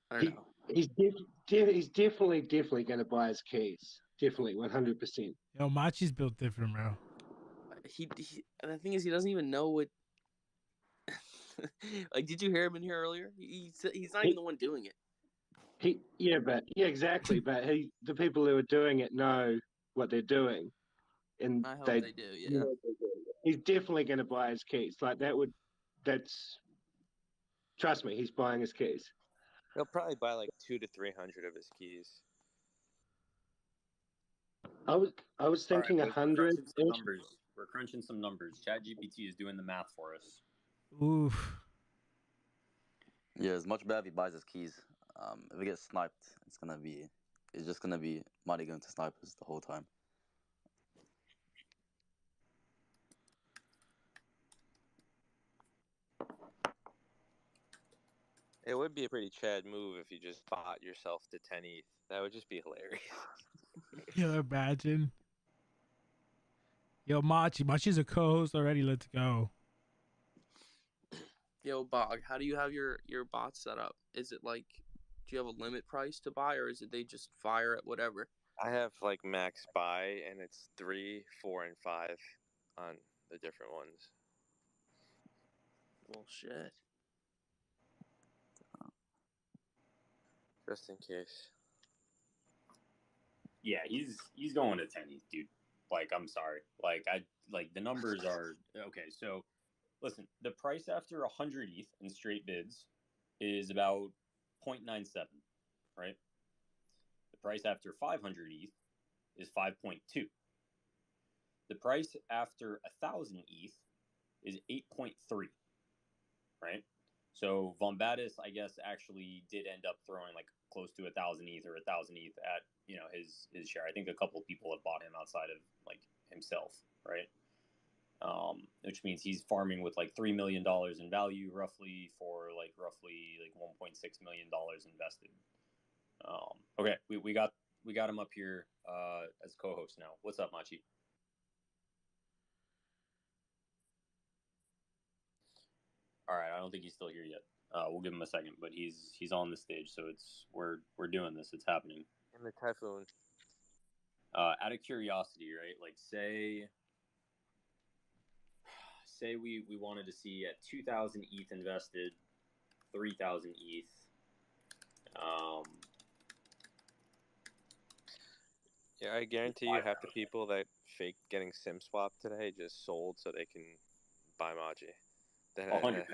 I don't know. He's definitely going to buy his keys. Definitely, 100%. Yo, Machi's built different, bro. He and the thing is, he doesn't even know what. Like, did you hear him in here earlier? He's not even the one doing it. Exactly. But the people who are doing it know what they're doing, and I hope they do. Yeah. He's definitely going to buy his keys. Like trust me, he's buying his keys. He'll probably buy like 200 to 300 of his keys. I was thinking All right, 100. We're crunching some numbers. ChatGPT is doing the math for us. Oof. Yeah, it's much better if he buys his keys. If he gets sniped, it's just gonna be money going to snipers the whole time. It would be a pretty Chad move if you just bought yourself to 10 ETH. That would just be hilarious. Yo, imagine. Yo, Machi's a co-host already. Let's go. Yo, Bog, how do you have your bot set up? Is it like, do you have a limit price to buy, or is it they just fire at whatever? I have like max buy, and it's 3, 4, and 5 on the different ones. Well, shit. Just in case. Yeah, he's going to 10 ETH, dude. Like, I'm sorry. Like the numbers are okay. So, listen, the price after 100 ETH in straight bids is about 0.97, right? The price after 500 ETH is 5.2. The price after 1,000 ETH is 8.3, right? So Vombatis, I guess, actually did end up throwing like close to 1,000 ETH or 1,000 ETH at his share. I think a couple of people have bought him outside of like himself, right? Which means he's farming with like $3 million in value, roughly, for like $1.6 million invested. Okay, we got him up here as co-host now. What's up, Machi? All right, I don't think he's still here yet. We'll give him a second, but he's on the stage, so we're doing this. It's happening. In the typhoon. Out of curiosity, right? Like say we wanted to see at 2,000 ETH invested, 3,000 ETH. Yeah, I guarantee you half the people that faked getting SIM swap today just sold so they can buy Machi. 100%.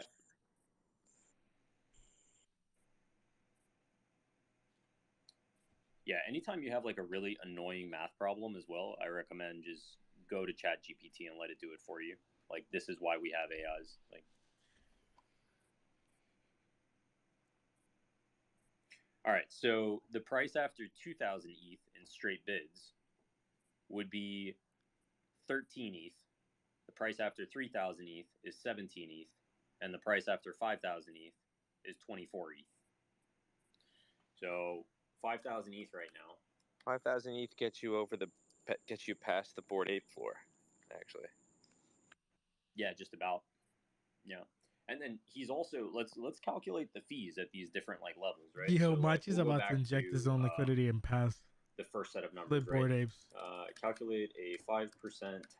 Yeah, anytime you have like a really annoying math problem as well, I recommend just go to ChatGPT and let it do it for you. Like, this is why we have AIs. Like, all right, so the price after 2,000 ETH in straight bids would be 13 ETH. The price after 3,000 ETH is 17 ETH, and the price after 5,000 ETH is 24 ETH. So 5,000 ETH right now. 5,000 ETH gets you over the get you past the board 8 floor, actually. Yeah, just about. Yeah. And then he's also let's calculate the fees at these different like levels, right? Yo, So like Machi's we'll go about to back inject his to own liquidity and pass. the first set of numbers, Flip board right? apes. Calculate a 5%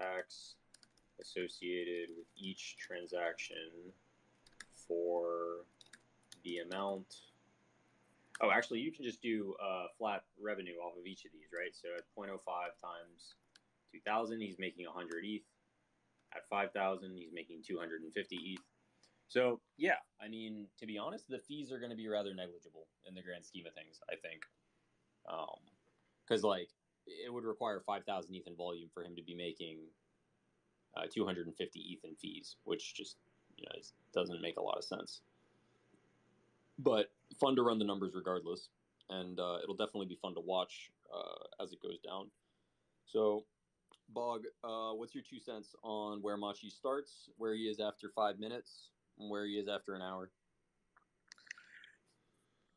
tax associated with each transaction for the amount. Oh, actually, you can just do flat revenue off of each of these, right? So at 0.05 times 2,000, he's making 100 ETH. At 5,000, he's making 250 ETH. So, yeah, I mean, to be honest, the fees are going to be rather negligible in the grand scheme of things, I think. Because, like, it would require 5,000 ETH in volume for him to be making 250 ETH in fees, which just, doesn't make a lot of sense. But fun to run the numbers regardless, and it'll definitely be fun to watch as it goes down. So, Bog, what's your 2 cents on where Machi starts, where he is after 5 minutes, and where he is after an hour?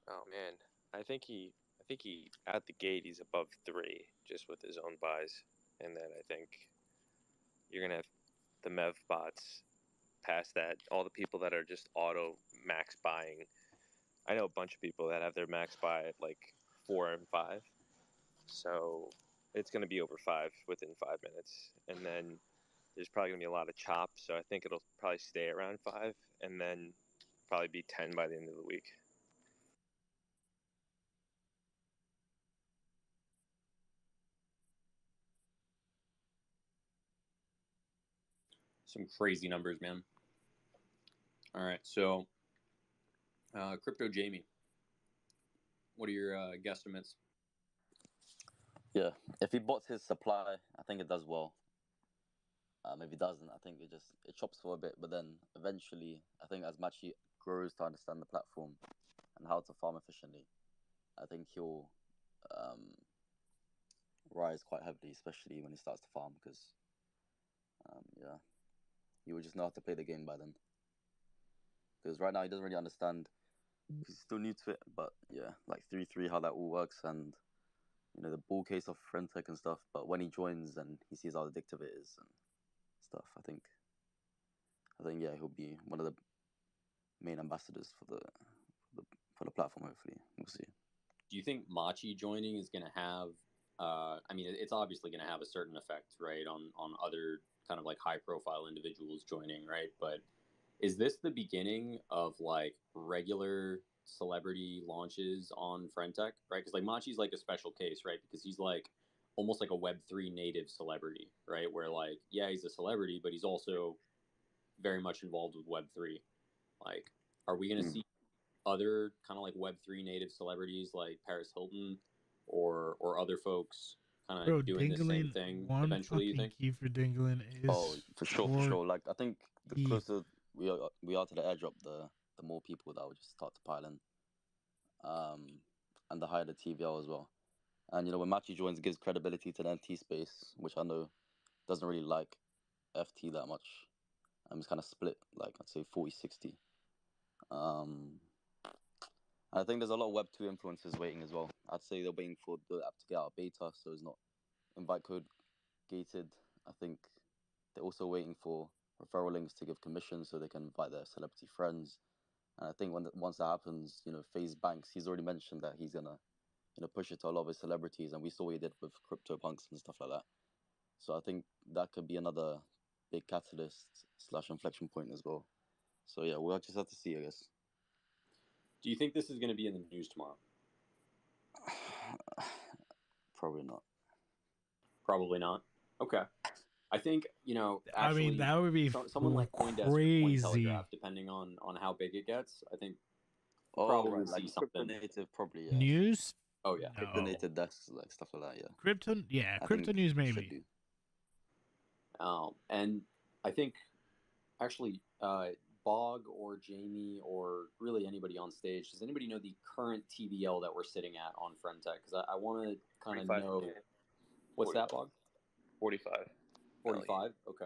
Oh man, I think he at the gate he's above 3 just with his own buys, and then I think you're gonna have the Mev bots past that. All the people that are just auto max buying. I know a bunch of people that have their max buy at like 4 and 5, so it's gonna be over 5 within 5 minutes, and then there's probably gonna be a lot of chop. So I think it'll probably stay around 5, and then probably be 10 by the end of the week. Some crazy numbers, man. All right, so Crypto Jamie, what are your guesstimates? Yeah, if he bots his supply, I think it does well. If he doesn't, I think it chops for a bit, but then eventually, I think as Machi grows to understand the platform and how to farm efficiently, I think he'll rise quite heavily, especially when he starts to farm, because yeah, he will just know how to play the game by then. Because right now he doesn't really understand. He's still new to it, but yeah, like 3-3, how that all works, and the bull case of Friend.Tech and stuff. But when he joins and he sees how addictive it is and stuff, I think yeah, he'll be one of the main ambassadors for the platform. Hopefully, we'll see. Do you think Machi joining is going to have? I mean, it's obviously going to have a certain effect, right, on other kind of like high-profile individuals joining, right? But is this the beginning of like regular celebrity launches on Friend.Tech, right? Because like Machi's like a special case, right? Because he's like almost like a Web3 native celebrity, right? Where like, yeah, he's a celebrity, but he's also very much involved with Web3. Like, are we going to see other kind of like Web3 native celebrities like Paris Hilton or other folks kind of doing the same thing eventually, you think? Key for Dingling is for sure. Like, I think the closer we are to the airdrop, the more people that will just start to pile in. And the higher the TVL as well. And when Machi joins, it gives credibility to the NT space, which I know doesn't really like FT that much. It's kind of split, like I'd say 40-60. I think there's a lot of Web2 influencers waiting as well. I'd say they're waiting for the app to get out of beta, so it's not invite code gated. I think they're also waiting for referral links to give commissions so they can invite their celebrity friends. And I think once that happens, FaZe Banks, he's already mentioned that he's gonna push it to a lot of his celebrities, and we saw what he did with CryptoPunks and stuff like that. So I think that could be another big catalyst / inflection point as well. So yeah, we'll just have to see, I guess. Do you think this is going to be in the news tomorrow? Probably not. Probably not. Okay. I think, actually, I mean, that would be someone like CoinDesk crazy. or Cointelegraph, depending on how big it gets, I think probably see like something. Native, probably, yeah. News? Oh, yeah. Crypto native desks, like stuff like that, yeah. Crypto news maybe. And I think, actually, Bog or Jamie or really anybody on stage, does anybody know the current TVL that we're sitting at on Friend.Tech? Because I want to kind of know. What's 40, that, Bog? 45. 45? Okay.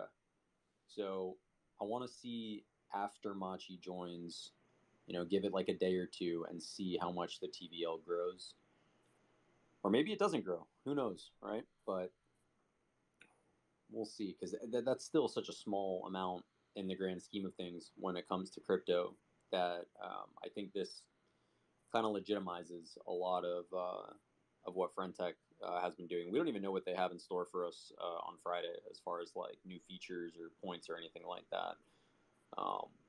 So I want to see after Machi joins, give it like a day or two and see how much the TVL grows. Or maybe it doesn't grow. Who knows, right? But we'll see, because that's still such a small amount in the grand scheme of things when it comes to crypto that I think this kind of legitimizes a lot of what Friend.Tech has been doing. We don't even know what they have in store for us on Friday as far as like new features or points or anything like that.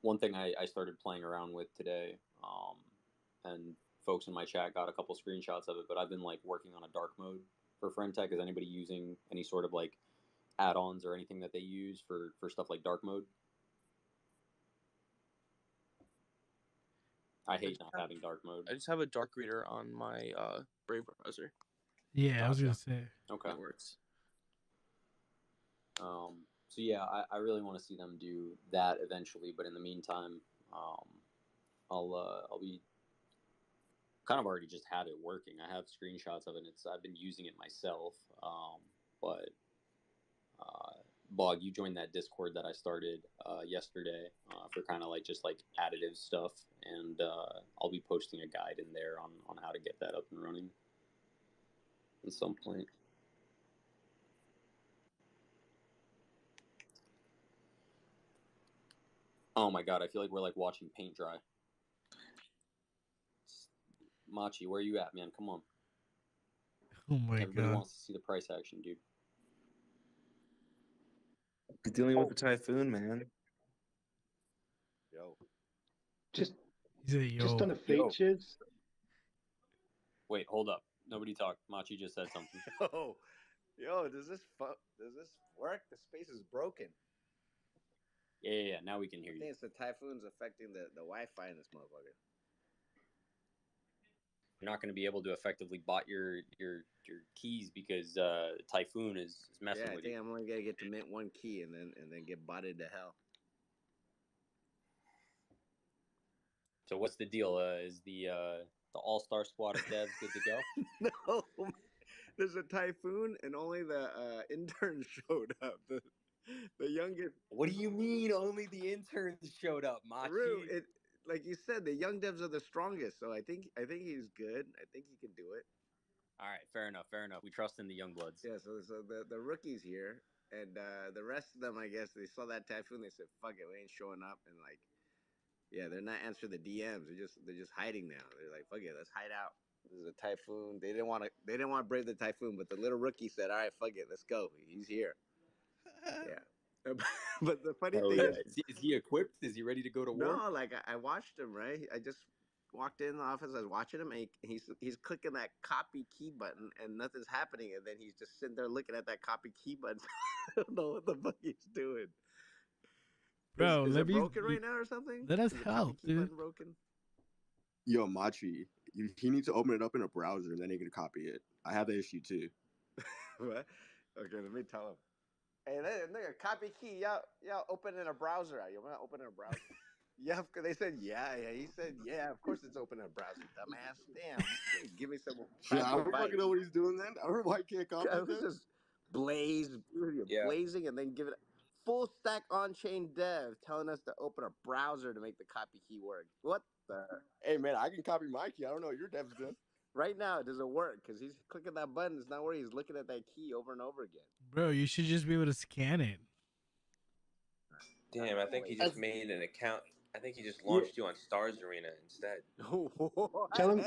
One thing I started playing around with today, and folks in my chat got a couple screenshots of it, but I've been like working on a dark mode for Friend.Tech. Is anybody using any sort of like add-ons or anything that they use for stuff like dark mode? I hate not having dark mode. I just have a dark reader on my Brave browser. Yeah, I was gonna say. Okay. It works. So yeah, I really want to see them do that eventually, but in the meantime, I'll be kind of already just have it working. I have screenshots of it. I've been using it myself, but Bog, you joined that Discord that I started yesterday for kind of like just like additive stuff, and I'll be posting a guide in there on how to get that up and running at some point. Oh my god, I feel like we're like watching paint dry. Machi, where you at, man? Come on. Oh my Everybody god. wants to see the price action, dude. He's dealing with the typhoon, man. Yo. He said, yo. Just on the features. Wait, hold up. Nobody talk. Machi just said something. Yo, does this work? The space is broken. Yeah. Now we can hear I you. think it's the typhoons affecting the Wi-Fi in this motherfucker. You're not going to be able to effectively bot your keys because Typhoon is messing Yeah, I with think you. I'm only gonna get to mint one key and then get botted to hell. So what's the deal? Is the all-star squad of devs good to go? No, there's a typhoon and only the interns showed up. The youngest. What do you mean? Only the interns showed up, Machi? Rue, like you said, the young devs are the strongest. So I think he's good. I think he can do it. All right, fair enough. We trust in the young bloods. Yeah. So the rookies here and the rest of them, I guess they saw that typhoon. They said, "Fuck it, we ain't showing up." And like, yeah, they're not answering the DMs. They're just hiding now. They're like, "Fuck it, let's hide out." This is a typhoon. They didn't want to brave the typhoon, but the little rookie said, "All right, fuck it, let's go. He's here." Yeah. But the funny thing is he equipped? Is he ready to go to war? No, like I watched him, right? I just walked in the office. I was watching him, and he's clicking that copy key button, and nothing's happening. And then he's just sitting there looking at that copy key button. I don't know what the fuck he's doing. Bro, is it broken right now or something? Let us is help, the copy key dude. button broken? Yo, Machi, he needs to open it up in a browser, and then he can copy it. I have the issue too. What? Okay, let me tell him. Hey, nigga, copy key, y'all open in a browser. You want to open in a browser? Yeah, they said yeah. He said yeah. Of course it's open in a browser, dumbass. Damn, give me some. Shit, I don't fucking know what he's doing then. I don't know why he can't copy It was this. just blazing, and then give it full stack on chain dev telling us to open a browser to make the copy key work. What the? Hey man, I can copy my key. I don't know what your dev's doing. Right now, it doesn't work because he's clicking that button. It's not where he's looking at that key over and over again. Bro, you should just be able to scan it. Damn, I think he just made an account. I think he just launched you on Stars Arena instead. Tell him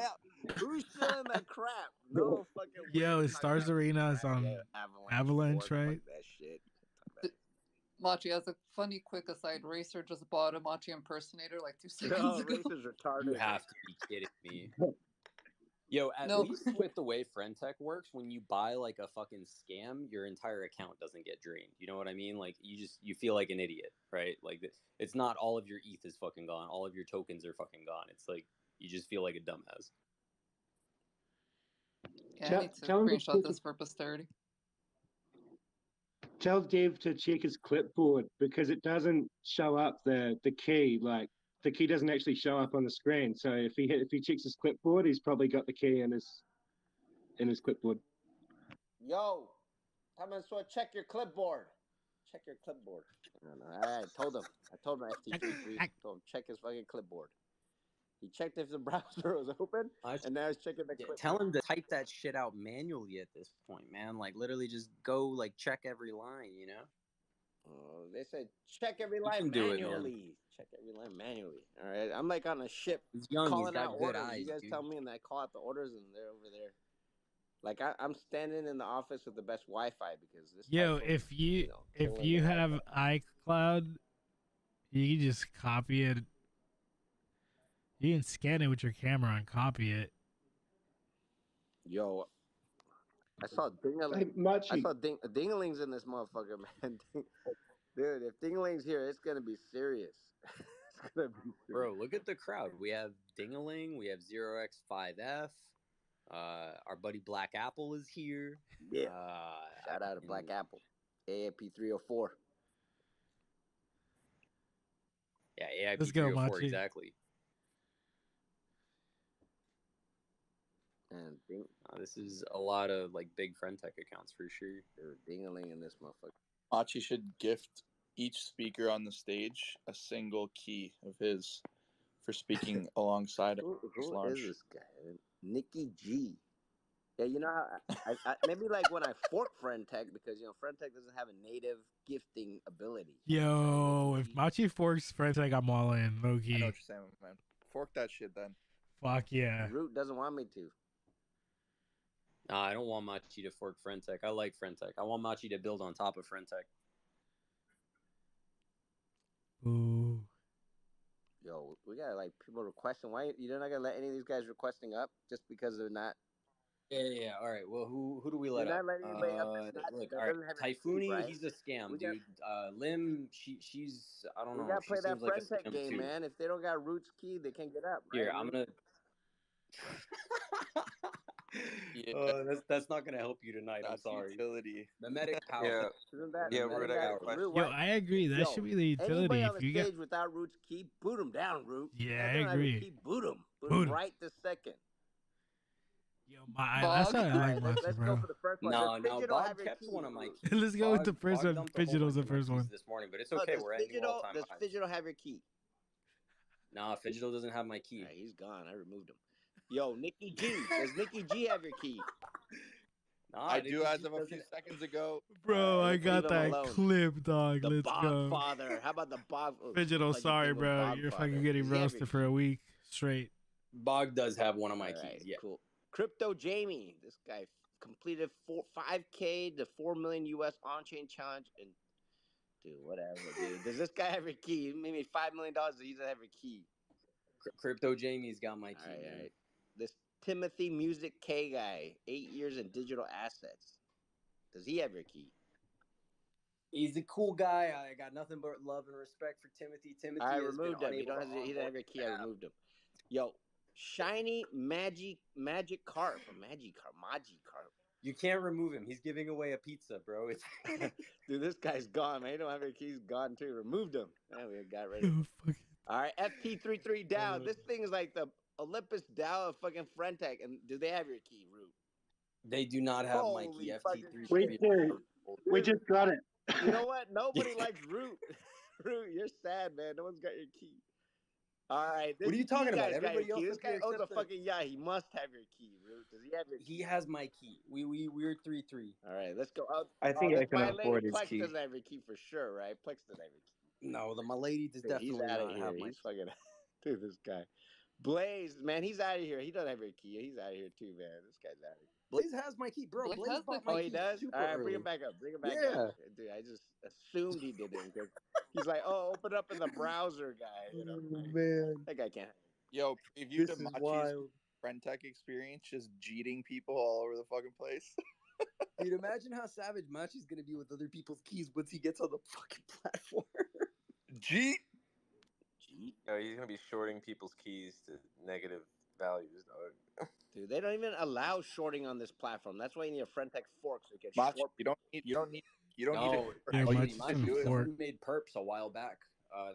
who's still in that crap. No fucking. Yo, Stars Arena is on Avalanche, right? Fuck that shit. Machi, as a funny quick aside, Racer just bought a Machi impersonator like 2 seconds ago. Racer's retarded. You have to be kidding me. Yo, at least with the way Friend.Tech works, when you buy like a fucking scam, your entire account doesn't get drained. You know what I mean? Like you feel like an idiot, right? Like it's not all of your ETH is fucking gone, all of your tokens are fucking gone. It's like you just feel like a dumbass. Yeah, I need to screenshot this for posterity. Tell Dave to check his clipboard because it doesn't show up the key. Like the key doesn't actually show up on the screen. So if he checks his clipboard, he's probably got the key in his clipboard. Yo, so check your clipboard. Check your clipboard. I told him FT33. Told him check his fucking clipboard. He checked if the browser was open, and now he's checking the clip. Tell him to type that shit out manually at this point, man. Like literally, just go like check every line. You know. Oh, they said check every You line can do it, man. manually. Check every line manually. All right, I'm like on a ship He's young. He's calling got out good orders. eyes, You guys dude. tell me, and I call out the orders, and they're over there. Like I'm standing in the office with the best Wi-Fi because this. Yo, typhoon, if you killing you the have Wi-Fi. iCloud, you can just copy it. You can scan it with your camera and copy it. Yo, I saw Dingaling. I saw Dingaling's in this motherfucker, man. Dude, if Dingaling's here, it's gonna be serious. It's gonna be serious. Bro, look at the crowd. We have Dingaling. We have 0x5F. Our buddy Black Apple is here. Yeah. Shout out to Black Apple. AAP 304. Yeah, AIP Let's go, 304, Machi. exactly. And this is a lot of like big Friend.Tech accounts for sure. Dude, Dingaling in this motherfucker. Machi should gift each speaker on the stage a single key of his for speaking alongside him. Who is this guy? Nikki G. Yeah, you know how I maybe like when I fork Friend.Tech because Friend.Tech doesn't have a native gifting ability. Yo, if Machi forks Friend.Tech, I'm all in, low I know key. what you're saying, man. Fork that shit then. Fuck yeah. Root doesn't want me to. Nah, I don't want Machi to fork Friend.Tech. I like Friend.Tech. I want Machi to build on top of Friend.Tech. Ooh. Yo, we got like people requesting. Why you're not gonna let any of these guys requesting up just because they're not? Yeah. All right. Well, who do we let You're up? not letting anybody up Look, that all right. doesn't have a key, Typhoony, right? he's a scam, We got- dude. Lim, she's I don't We know. gotta She play that seems like a Friend.Tech scam game, too. man. If they don't got Root's key, they can't get up. Here, right, I'm Root? gonna. That's not gonna help you tonight. I'm sorry. Utility. Mimetic power. Isn't that, Mimetic power. Root, Yo, why- I agree. That should be the utility. Anybody on If the you get, stage without Root's key, boot him down, Root. Yeah, If I they don't have your agree. key, boot him. Boot Boot him 'em. right this second. that's how I like let's Machi, go bro. for the first one. No, Does Fidgetal Bob have your kept key, one of my Root? keys. Let's go with the first one. dumped a whole Fidgetal's the bunch of my first keys one. this morning, but it's No, okay. does We're ending all-time Does highs. Fidgetal have your key? Nah, Fidgetal doesn't have my key. Right, he's gone. I removed him. Yo, Nikki G. Does Nikki G have your key? Nah, I do as of a few seconds ago. Bro, I let's got leave him that alone. clip, dog. The Let's Bog go. Father. How about the Bog? Oh, Fidgetal, like sorry, you gave him bro. Bog You're Father. fucking getting Does he have roasted your for a week straight. Bog does have one of my All right, keys. Yeah. cool. Crypto Jamie. This guy completed 5K to 4 million US on-chain challenge. And dude, whatever, dude. Does this guy have your key? He made me $5 million. He doesn't have your key. Crypto Jamie's got my key. All right. This Timothy Music K guy, 8 years in digital assets. Does he have your key? He's a cool guy. I got nothing but love and respect for Timothy. Timothy I has been removed him. He unable don't to he doesn't have your key. I onboard removed him. Yo, shiny magic carp. Magic carp. You can't remove him. He's giving away a pizza, bro. It's Dude, this guy's gone, man. He don't have your keys. Gone too. Removed him. Yeah, we got rid of him. All right, FT33 down. This thing is like the Olympus Dow of fucking Friend.Tech. And do they have your key, Root? They do not have my Holy key. fucking FT3. We do. We just got it. You know what? Nobody likes Root. Root, you're sad, man. No one's got your key. All right. What are you talking about? Everybody else This up here guy owns a except fucking yacht. He must have your key, Root. Does he have your key? He has my key. We're 3-3. All right, let's go. I think I can my lady afford his Plex key. doesn't have your key for sure, right? Plex doesn't have your key. No, my lady does Dude, he's definitely out of not here. have my He's fucking dude, this guy. Blaze, man, he's out of here. He doesn't have your key. He's out of here too, man. This guy's out of here. Blaze has my key, bro. Blaze has bought my my key. key. Oh, he does? Super All right, early. bring him back up. Bring him back Yeah. up. Dude, I just assumed he did it because he's like, oh, open up in the browser, guy. You know, man. that guy can't. Yo, preview This to is Machi's wild. Friend.Tech experience, just jeeting people all over the fucking place. Dude, imagine how savage Machi's gonna be with other people's keys once he gets on the fucking platform. Jeet. Yo, he's gonna be shorting people's keys to negative values, dog. Dude, they don't even allow shorting on this platform. That's why you need a Friend.Tech fork so you can Machi, short. you don't need No, it. actually, Machi made perps a while back.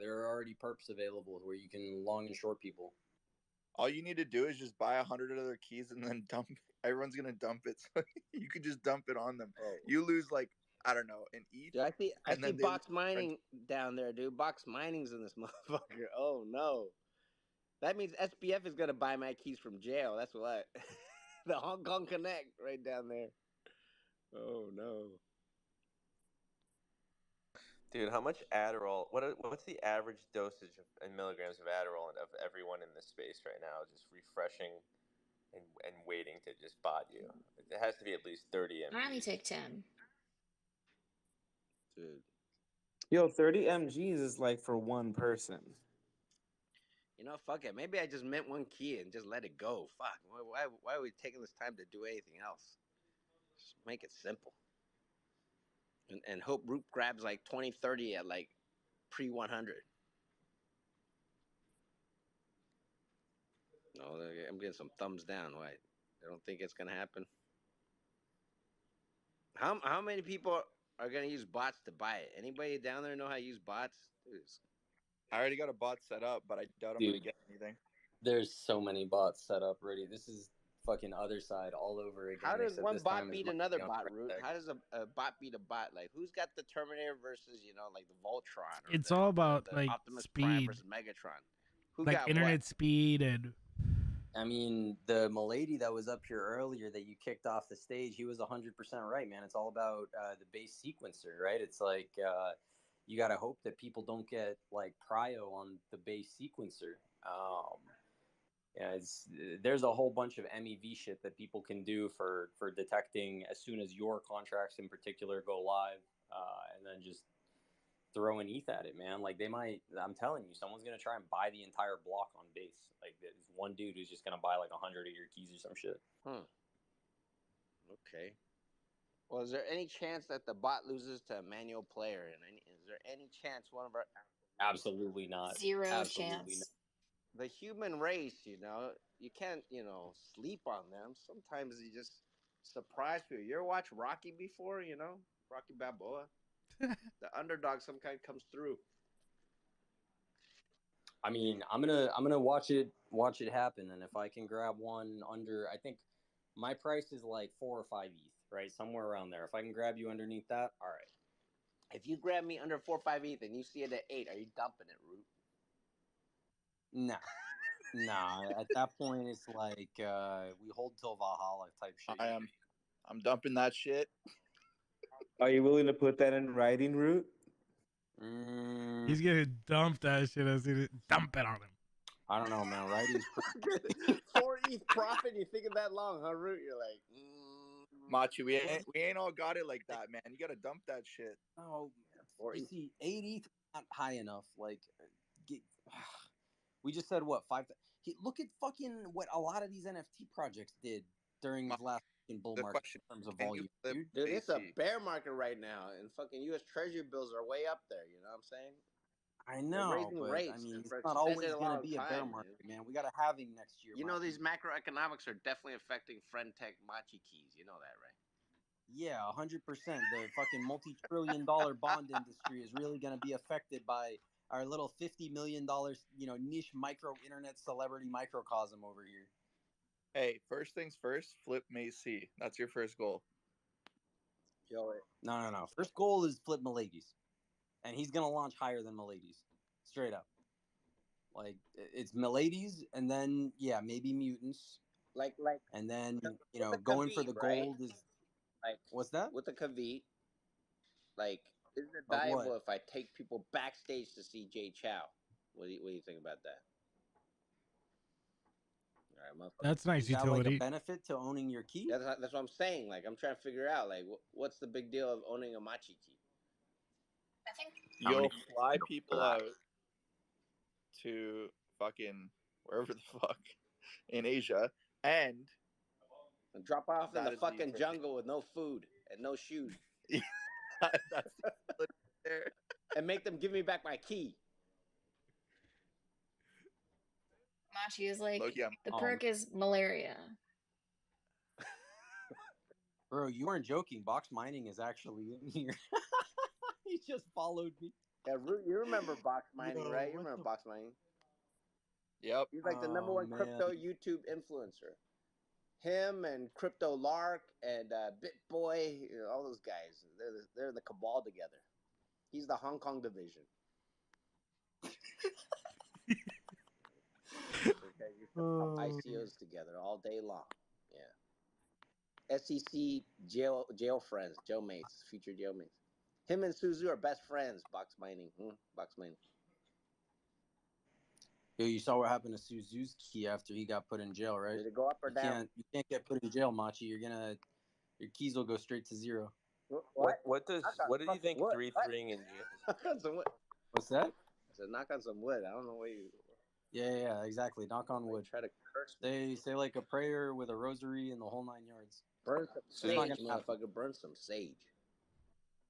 There are already perps available where you can long and short people. All you need to do is just buy 100 other keys and then dump. Everyone's gonna dump it, so you could just dump it on them. Oh. You lose like I don't know an ETH. Dude, I see and then they box mining down there, dude. Box mining's in this motherfucker. Oh no, That means SPF is gonna buy my keys from jail. That's what. The Hong Kong Connect right down there. Oh no. Dude, how much Adderall? What's the average dosage in milligrams of Adderall of everyone in this space right now? Just refreshing and waiting to just bot you. It has to be at least 30 mg. I only take 10. Dude. Yo, 30 mgs is like for one person. You know, fuck it. Maybe I just mint one key and just let it go. Fuck. Why are we taking this time to do anything else? Just make it simple. And hope Root grabs like 2030 at like pre 100. No, I'm getting some thumbs down. Why? I don't think it's gonna happen. How many people are gonna use bots to buy it? Anybody down there know how to use bots? Dude, I already got a bot set up, but I doubt I'm gonna get anything. There's so many bots set up already. This is fucking other side all over again. how does except one this bot time beat is another Machi bot, Root? Friend.Tech. How does a bot beat a bot? Like, who's got the Terminator versus, like the Voltron? Or It's all about the like Optimus Prime speed, versus Megatron. Who like got internet what? speed, and I mean, the milady that was up here earlier that you kicked off the stage, he was 100% right, man. It's all about the base sequencer, right? It's like you got to hope that people don't get like prio on the base sequencer. Yeah, there's a whole bunch of MEV shit that people can do for detecting as soon as your contracts in particular go live, and then just throw an ETH at it, man. Like they might, I'm telling you, someone's gonna try and buy the entire block on base. Like there's one dude who's just gonna buy like 100 of your keys or some shit. Okay. Well, is there any chance that the bot loses to a manual player? And is there any chance one of our Absolutely not. Zero Absolutely chance. the human race, you can't, sleep on them. Sometimes you just surprise people. You ever watch Rocky before, Rocky Balboa? The underdog some kind comes through. I mean, I'm gonna watch it happen, and if I can grab one under, I think my price is like 4 or 5 ETH, right, somewhere around there. If I can grab you underneath that, all right. If you grab me under 4 or 5 ETH and you see it at 8, are you dumping it, Root? Nah. At that point, it's like we hold till Valhalla type shit. I'm dumping that shit. Are you willing to put that in writing, Root? he's gonna dump that shit as it dump it on him. I don't know, man. Writing's 4 ETH profit. You thinking that long, huh, Root? You're like, Machi, we ain't all got it like that, man. You gotta dump that shit. Oh, you see, 8 ETH not high enough. Like, we just said what 5. Look at fucking what a lot of these NFT projects did during the last bull market in terms of volume, dude. Dude, it's a bear market right now, and fucking U.S. Treasury bills are way up there. You know what I'm saying? I know, They're raising but rates I mean, for it's not always extended going to long be a bear time, market, man. We got a halving next year. You know, these macroeconomics are definitely affecting Friend.Tech Machi keys. You know that, right? Yeah, 100%. The fucking multi-trillion-dollar bond industry is really going to be affected by our little $50 million, niche micro internet celebrity microcosm over here. Hey, first things first, flip Macy. That's your first goal. Yo, No. First goal is flip Miladies. And he's going to launch higher than Miladies. Straight up. Like, it's Miladies, and then, yeah, maybe Mutants. Like, and then, the going for Khaviit, the right? gold is... Like, what's that? With the Khaviit, like, isn't it Of what? valuable if I take people backstage to see Jay Chow? What do you think about that? All right, That's nice is that utility. like a benefit to owning your key? That's what I'm saying. Like, I'm trying to figure out, like, what's the big deal of owning a Machi key? I think You'll fly people out to fucking wherever the fuck in Asia and drop off in the fucking jungle with no food and no shoes. That's there. And make them give me back my key. Machi is like, Loki, the perk is malaria. Bro, you weren't joking. Box mining is actually in here. He just followed me. Yeah, you remember box mining, right? You remember box mining? Yep. He's like the number one crypto YouTube influencer. Him and Crypto Lark and BitBoy, all those guys. They're the cabal together. He's the Hong Kong division. because you should pump ICOs together all day long. Yeah. SEC jail friends, jail mates, future jail mates. Him and Suzu are best friends. Box mining. Box mining. Yo, you saw what happened to Suzu's key after he got put in jail, right? Did it go up or down? You can't get put in jail, Machi. Your keys will go straight to zero. What do you think wood. 3-3ing in jail? Knock on some wood. What's that? I said knock on some wood. I don't know what you. Yeah, exactly. Knock on wood. Try to curse me. Say like a prayer with a rosary and the whole 9 yards. Burn some It's not sage, gonna happen. motherfucker. Burn some sage.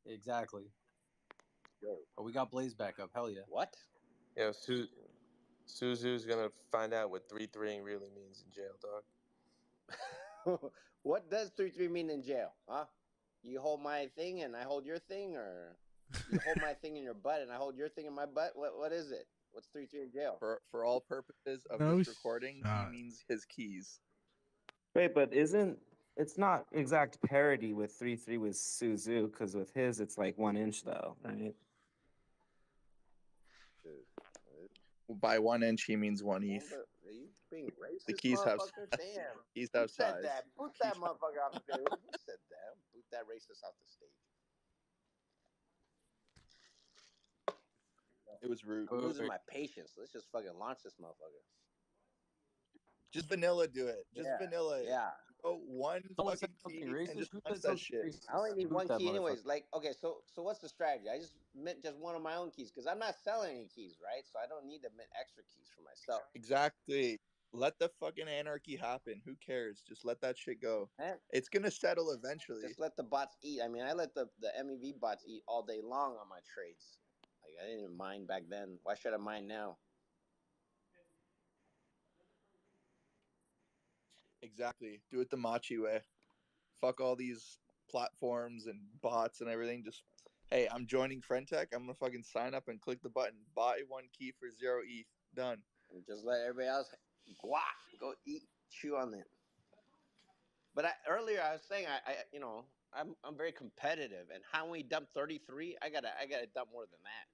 Exactly. Yo. But we got Blaze back up. Hell yeah. What? Yeah, Suzu's gonna find out what 3-3ing really means in jail, dog. What does 3-3 mean in jail? Huh? You hold my thing and I hold your thing, or you hold my thing in your butt and I hold your thing in my butt? What is it? What's 3-3 in jail? For all purposes of No this recording, shot. he means his keys. Wait, but it's not exact parity with 3-3 with Suzu, because with his it's like 1 inch though, right? By 1 inch, he means 1 ETH. Are you being racist, The keys have motherfucker? size. Damn. Keys Who have said size. that? Boot that motherfucker off the stage. Who said that? Boot that racist off the stage. It was rude. I'm losing my patience. Let's just fucking launch this motherfucker. Just vanilla do it. Just vanilla it. Yeah. Go one Someone said fucking key something racist. and just Who launch said that something shit. racist? I only need Boot one that key motherfucker. anyways. Like, okay, so what's the strategy? I just mint just one of my own keys because I'm not selling any keys, right? So I don't need to mint extra keys for myself. Exactly. Let the fucking anarchy happen. Who cares? Just let that shit go. Man, It's gonna settle eventually. just let the bots eat. I mean, I let the MEV bots eat all day long on my trades. Like, I didn't even mind back then. Why should I mind now? Exactly. Do it the Machi way. Fuck all these platforms and bots and everything. Just, hey, I'm joining Friend.Tech. I'm gonna fucking sign up and click the button. Buy 1 key for 0 ETH. Done. And just let everybody else go eat, chew on it. But earlier I was saying I'm very competitive, and how we dump 33, I gotta dump more than that.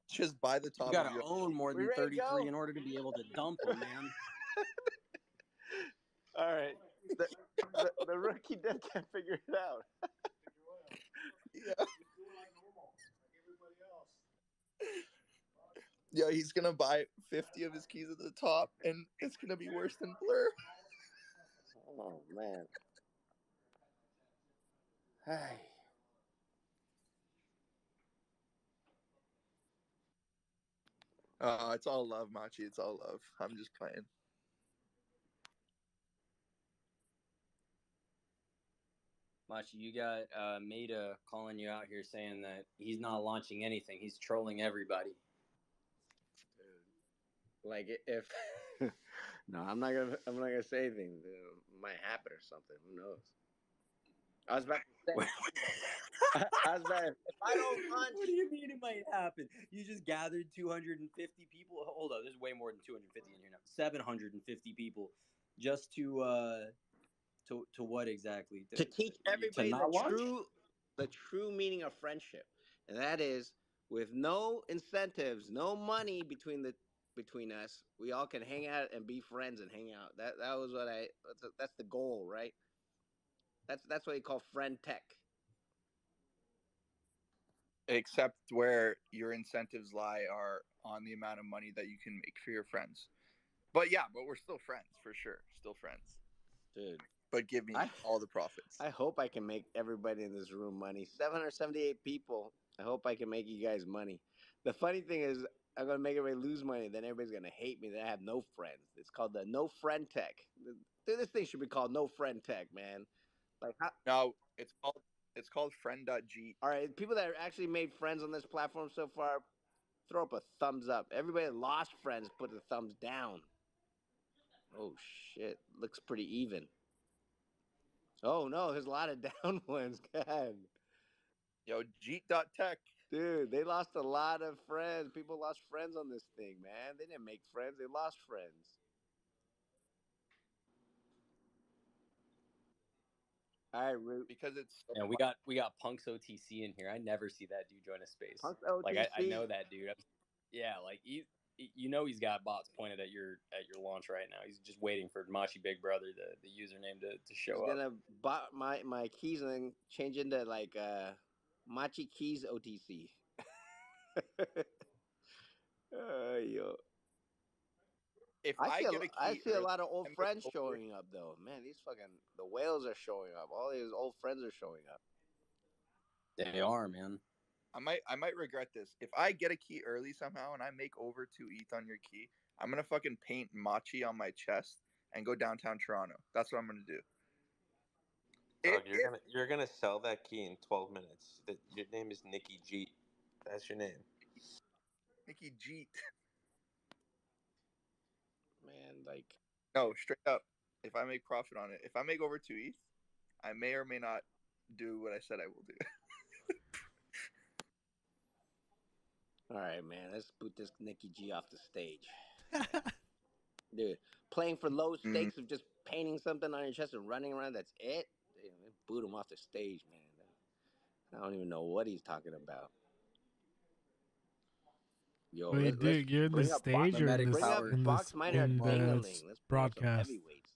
Just buy the top. You gotta of your own more than 33 in order to be able to dump them, man. All right, the rookie dead can't figure it out. Yeah. Yeah, he's gonna buy 50 of his keys at the top, and it's gonna be worse than Blur. Oh man. It's all love, Machi. It's all love. I'm just playing. Machi, you got Maida calling you out here saying that he's not launching anything. He's trolling everybody. Like if no, I'm not gonna say anything. It might happen or something. Who knows? I was about to say. I was about if I don't launch. What do you mean it might happen? You just gathered 250 people. Hold on, there's way more than 250 in here now. 750 people, just to what exactly? To teach everybody to the true meaning of friendship, and that is with no incentives, no money between us, we all can hang out and be friends and hang out. That was what that's the goal, right? That's what you call Friend.Tech. Except where your incentives lie are on the amount of money that you can make for your friends. But we're still friends for sure. Still friends, dude. But give me all the profits. I hope I can make everybody in this room money. 778 people. I hope I can make you guys money. The funny thing is, I'm gonna make everybody lose money. Then everybody's gonna hate me. That I have no friends. It's called the No Friend.Tech. Dude, this thing should be called No Friend.Tech, man. Like no, it's called Friend.G. All right, people that actually made friends on this platform so far, throw up a thumbs up. Everybody that lost friends, put the thumbs down. Oh shit, looks pretty even. Oh no, there's a lot of down ones. God. Yo, Jeet.Tech. Dude, they lost a lot of friends. People lost friends on this thing, man. They didn't make friends, they lost friends. All right, Root. Because it's and we got Punk's OTC in here. I never see that dude join a space. Punk's OTC. Like I know that dude. Yeah, like he's got bots pointed at your launch right now. He's just waiting for Machi Big Brother, the username to show He's up. gonna bot my keys and then change into like Machi Keys OTC. Yo. If I get a key, I see a early, lot of old I make friends over. showing up though. Man, the whales are showing up. All these old friends are showing up. They are, man. I might regret this. If I get a key early somehow and I make over 2 ETH on your key, I'm gonna fucking paint Machi on my chest and go downtown Toronto. That's what I'm gonna do. Dog, you're gonna sell that key in 12 minutes. Your name is Nikki Jeet. That's your name. Nikki Jeet. Man, like no, straight up. If I make profit on it, if I make over 2 ETH, I may or may not do what I said I will do. all right, man. Let's boot this Nikki G off the stage. Dude, playing for low stakes of just painting something on your chest and running around, that's it? Dude, boot him off the stage, man. I don't even know what he's talking about. Yo, Wait, dude, you're in the stage or in Box Miner Dingling. Let's bring up some broadcast? heavyweights.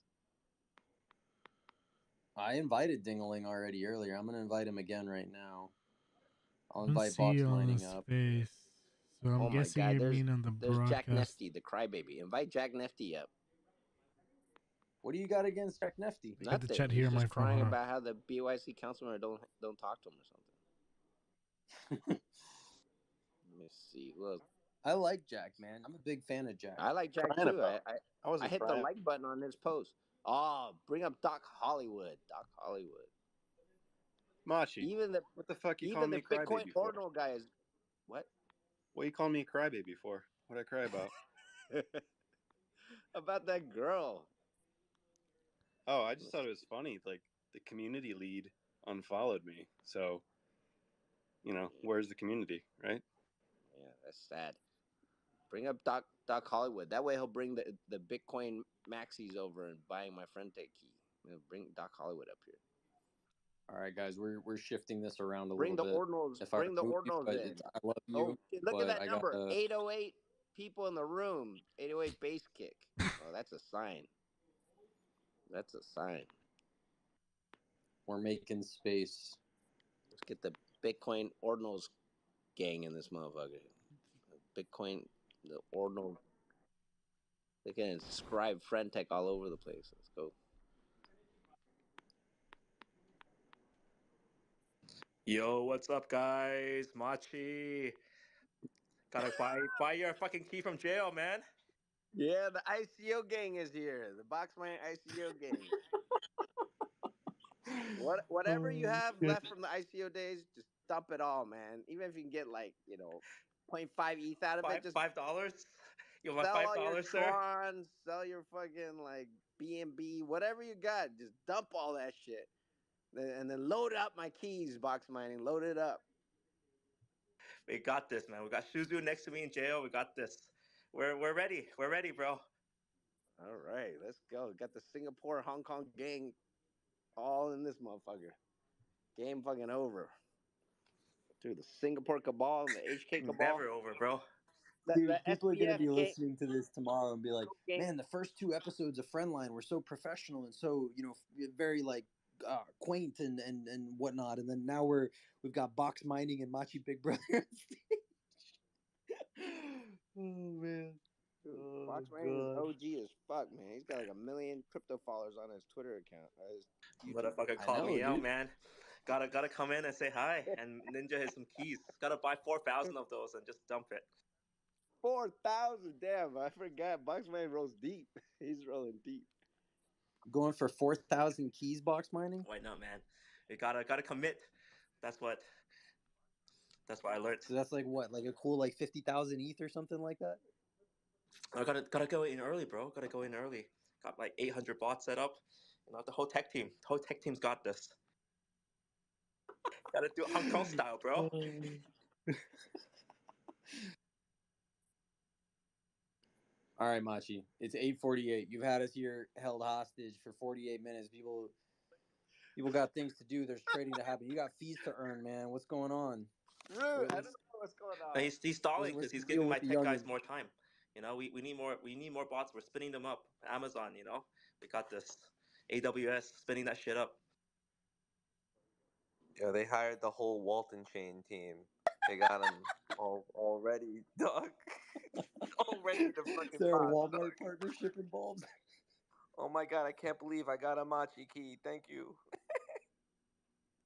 I invited Dingaling already earlier. I'm gonna invite him again right now. I'll I don't invite see Box you on Mining the up. space. So I'm Oh my guessing God, you mean on the there's Jack broadcast. Nefty, the crybaby. Invite Jack Nefty up. What do you got against Jack Nefty? Got the Nothing. chat He's here on just my phone. crying Hold on. about how the BYC councilman don't talk to him or something. Let me see. Who else? I like Jack, man. I'm a big fan of Jack. I like Jack Crying too. about. I I wasn't hit the crying. like button on his post. Oh, bring up Doc Hollywood. Doc Hollywood. Machi, what the fuck you calling me a Bitcoin crybaby for? ordinal guy is what? What you calling me a crybaby for? What'd I cry about? About that girl. Oh, I just thought it was funny. Like the community lead unfollowed me, so where's the community, right? Yeah, that's sad. Bring up Doc Hollywood. That way he'll bring the Bitcoin maxis over and buying my Friend.Tech key. Bring Doc Hollywood up here. All right, guys, we're shifting this around a Bring little the bit. ordinals. If I Bring the remove you, ordinals but in. I love you. Oh, look at but that I number. gotta- 808 people in the room. 808 base kick. Oh, that's a sign. That's a sign. We're making space. Let's get the Bitcoin ordinals gang in this motherfucker. Bitcoin, the ordinal. They can inscribe Friend.Tech all over the place. Let's go. Yo, what's up, guys? Machi. Gotta buy your fucking key from jail, man. Yeah, the ICO gang is here. The Boxman ICO gang. Whatever you have left from the ICO days, just dump it all, man. Even if you can get 0.5 ETH out of it, just $5. You want sell all your $5, sir? Tron, sell your fucking BNB, whatever you got. Just dump all that shit, and then load up my keys. Box mining, load it up. We got this, man. We got Shuzu next to me in jail. We got this. We're ready. We're ready, bro. All right, let's go. Got the Singapore, Hong Kong gang all in this motherfucker. Game fucking over. Dude, the Singapore cabal and the HK cabal. Never over, bro. Dude, The people are gonna SPF be gang. listening to this tomorrow and be like, gang. "Man, the first 2 episodes of Friendline were so professional and so very quaint and whatnot." And then now we've got Box Mining and Machi Big Brother. Oh man. Dude, Box Mining is OG as fuck, man. He's got 1 million crypto followers on his Twitter account. His Motherfucker I called know, me out, dude. man. Gotta come in and say hi and ninja his some keys. Gotta buy 4,000 of those and just dump it. 4,000, damn! I forgot. Box Mining rolls deep. He's rolling deep. Going for 4,000 keys, Box Mining? Why not, man? You gotta commit. That's what I learned. So that's what, a cool 50,000 ETH or something like that? I gotta go in early, bro. Gotta go in early. Got 800 bots set up. The whole tech team's got this. Gotta do it Hong Kong style, bro. All right, Machi. It's 8:48. You've had us here held hostage for 48 minutes. People got things to do. There's trading to happen. You got fees to earn, man. What's going on? Dude, I don't know What's going on? And he's stalling What's because he's the deal giving my with the tech guys youngin? more time. You know, we need more bots. We're spinning them up. Amazon, you know, we got this. AWS spinning that shit up. Yeah, they hired the whole Walton chain team. They got them all ready, dog. All ready to fucking Is there a pop, Walmart dog. partnership involved? Oh my god, I can't believe I got a Machi key. Thank you.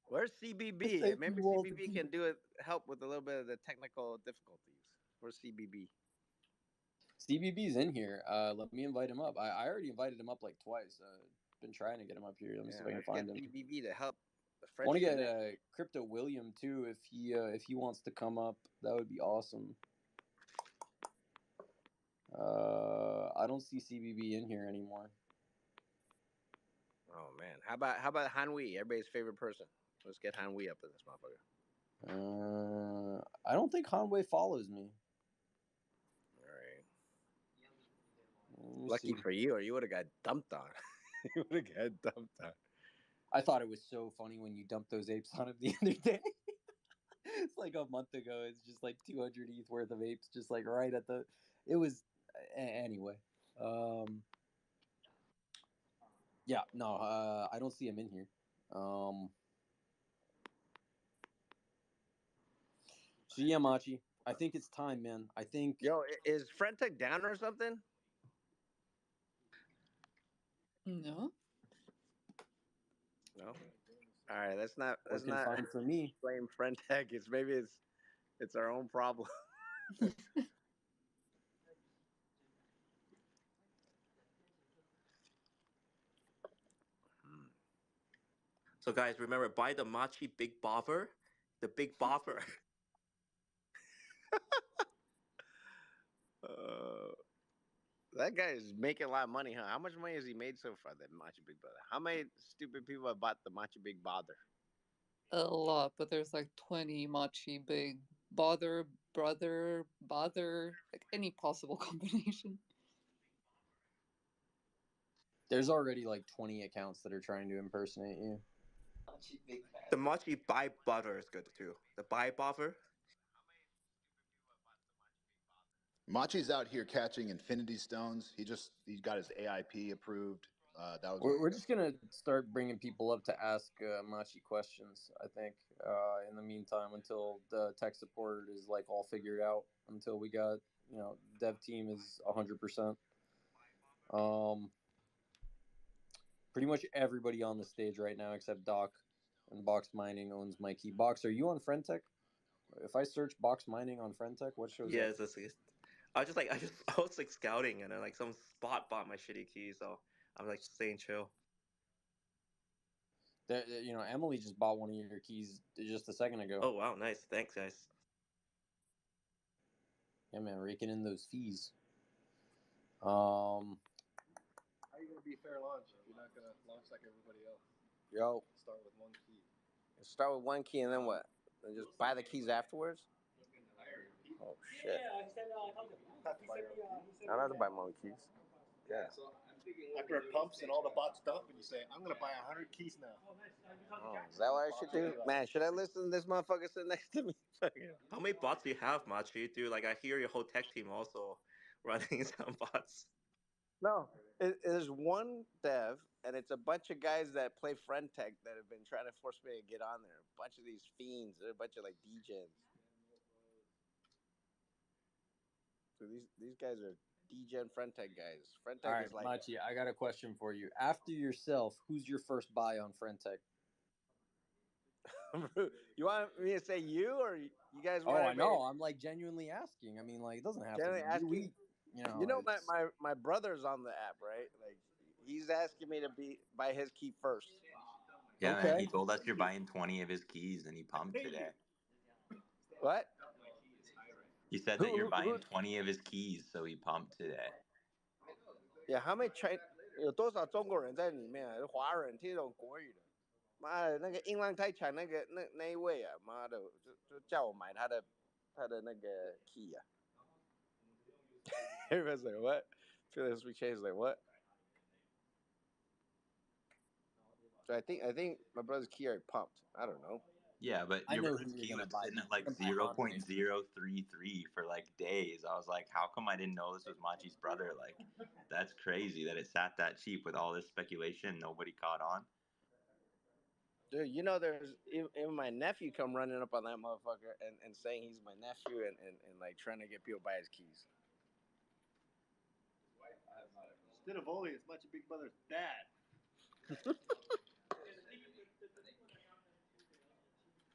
Where's CBB? Thank Maybe you, Walton CBB team. can do it. Help with a little bit of the technical difficulties. Where's CBB? CBB's in here. Let me invite him up. I already invited him up like twice. Been trying to get him up here. Let me see if I can Let's get find him. CBB to help the I want French to get Connect. Crypto William too. If he wants to come up, that would be awesome. I don't see CBB in here anymore. Oh man, how about Hanwei? Everybody's favorite person. Let's get Hanwei up in this motherfucker. I don't think Hanwei follows me. All right. Lucky for you, or you would have got dumped on. You would have got dumped on. I thought it was so funny when you dumped those apes on him the other day. It's like a month ago. It's just like 200 ETH worth of apes, just like right at the. It was anyway. Yeah, no, I don't see him in here. So yeah, Machi, I think it's time, man. I think. Yo, is Friend.Tech down or something? No. No. All right, let's not Working fine for me. blame Friend.Tech. It's our own problem. So guys, remember, buy the Machi Big Boffer, the Big Boffer. That guy is making a lot of money, huh? How much money has he made so far? That Machi Big Brother. How many stupid people have bought the Machi Big Bother? A lot, but there's like 20 Machi big bother, brother, bother, like any possible combination. There's already like 20 accounts that are trying to impersonate you. The Machi Buy Butter is good too. The Buy Boffer. Machi's out here catching infinity stones. He got his AIP approved. That was We're just gonna start bringing people up to ask Machi questions. I think in the meantime, until the tech support is like all figured out, until we got dev team is 100%. Pretty much everybody on the stage right now except Doc and Box Mining owns my key. Box, are you on Friend.Tech? If I search Box Mining on Friend.Tech, what shows Yeah, up? I was like scouting, and then like some spot bought my shitty key, so I'm like staying chill. Emily just bought one of your keys just a second ago. Oh wow, nice, thanks guys. Yeah, man, raking in those fees. How are you gonna be fair launch if you're not gonna launch like everybody else? Yo, Start with one key. Start with one key and then what? And just buy the keys afterwards? Oh shit! I don't have to buy more keys. Yeah. So after it pumps and all the bots dump, and you say, "I'm gonna buy 100 keys now." Oh, is that what I should do? Man, should I listen to this motherfucker sitting next to me? How many bots do you have, Machi? Dude, like I hear your whole tech team also running some bots. No, there's one dev, and it's a bunch of guys that play Friend.Tech that have been trying to force me to get on there. A bunch of these fiends. They're a bunch of like DJs. So these guys are DGen Friend.Tech guys. Friend.Tech All right, is like Machi, I got a question for you. After yourself, who's your first buy on Friend.Tech? You want me to say you, or you guys Oh, want I to know. I'm like genuinely asking. I mean, like it doesn't have generally to be asking? you. My brother's on the app, right? Like he's asking me to buy his key first. Yeah, Okay. man, he told us you're buying 20 of his keys, and he pumped today. What? He said that you're buying 20 of his keys, so he pumped today. Yeah, how many 有多少中国人在里面啊？华人听懂国语的，妈的，那个音浪太强，那一位啊，妈的，就叫我买他的那个 key 啊。Everybody's like, what? Feel like we changed, like what? So I think my brother's key already pumped. I don't know. Yeah, but I your know who brother's you're key gonna was buy. sitting You're at like gonna buy Hanway. 0.033 for like days. I was like, how come I didn't know this was Machi's brother? Like, that's crazy that it sat that cheap with all this speculation. Nobody caught on. Dude, you know, there's even my nephew come running up on that motherfucker and saying he's my nephew and like trying to get people to buy his keys. Stinavoli is much a big brother's dad.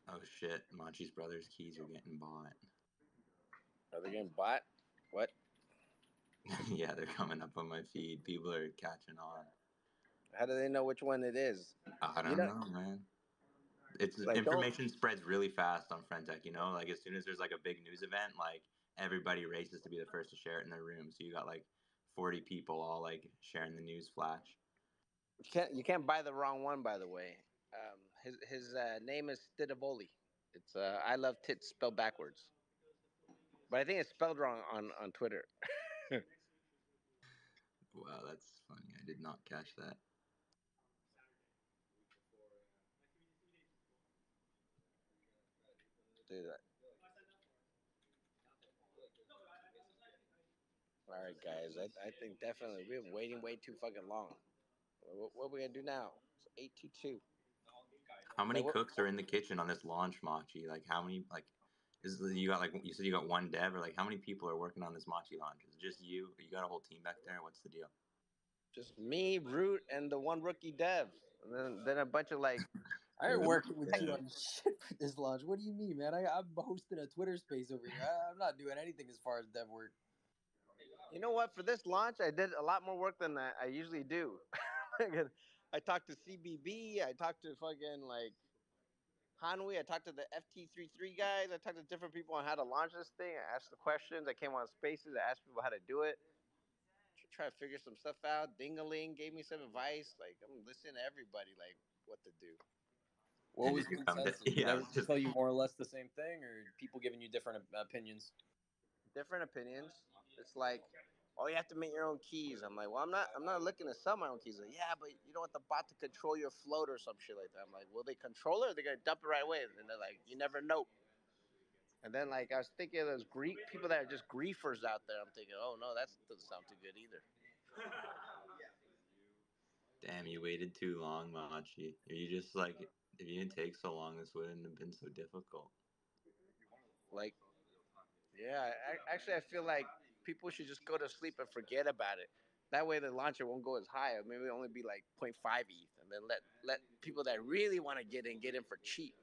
Oh shit, Machi's brother's keys are getting bought. Are they getting bought? What? Yeah, they're coming up on my feed. People are catching on. How do they know which one it is? I You don't know, man. It's like information spreads really fast on Friend.Tech, you know? Like as soon as there's like a big news event, like everybody races to be the first to share it in their room. So you got like 40 people all like sharing the news flash. You can't buy the wrong one, by the way. His name is Stinavoli. It's I love tits spelled backwards, but I think it's spelled wrong on Twitter. Wow, that's funny. I did not catch that. Dude. All right, guys. I think definitely we've been waiting way too fucking long. What are we gonna do now? It's 8:22. How many Like, cooks are in the kitchen on this launch, Machi? Like how many you got like you said you got one dev or like how many people are working on this Machi launch? Is it just you? You got a whole team back there? What's the deal? just me, Root, and the one rookie dev, and then a bunch of like. I ain't working with you Yeah. on shit for this launch. What do you mean, man? I'm hosting a Twitter space over here. I'm not doing anything as far as dev work. You know what? For this launch, I did a lot more work than I usually do. I talked to CBB. I talked to fucking like Hanwei. I talked to the FT33 guys. I talked to different people on how to launch this thing. I asked the questions. I came on Spaces. I asked people how to do it. Try to figure some stuff out. Dingaling gave me some advice. Like I'm listening to everybody, like what to do. What And was did the you come to consensus? Did yeah, I was everyone just tell you more or less the same thing, or people giving you different opinions? Different opinions. It's like, oh, you have to make your own keys. I'm like, well, I'm not looking to sell my own keys. Like, yeah, but you don't want the bot to control your float or some shit like that. I'm like, will they control it or are they gonna dump it right away? And they're like, you never know. And then like I was thinking of those people that are just griefers out there. I'm thinking, oh no, that doesn't sound too good either. damn, you waited too long, Machi. You just like if you didn't take so long, this wouldn't have been so difficult. Like, yeah, actually, I feel like people should just go to sleep and forget about it. That way, the launcher won't go as high. Maybe it'll only be like 0.5 ETH, and then let people that really want to get in for cheap.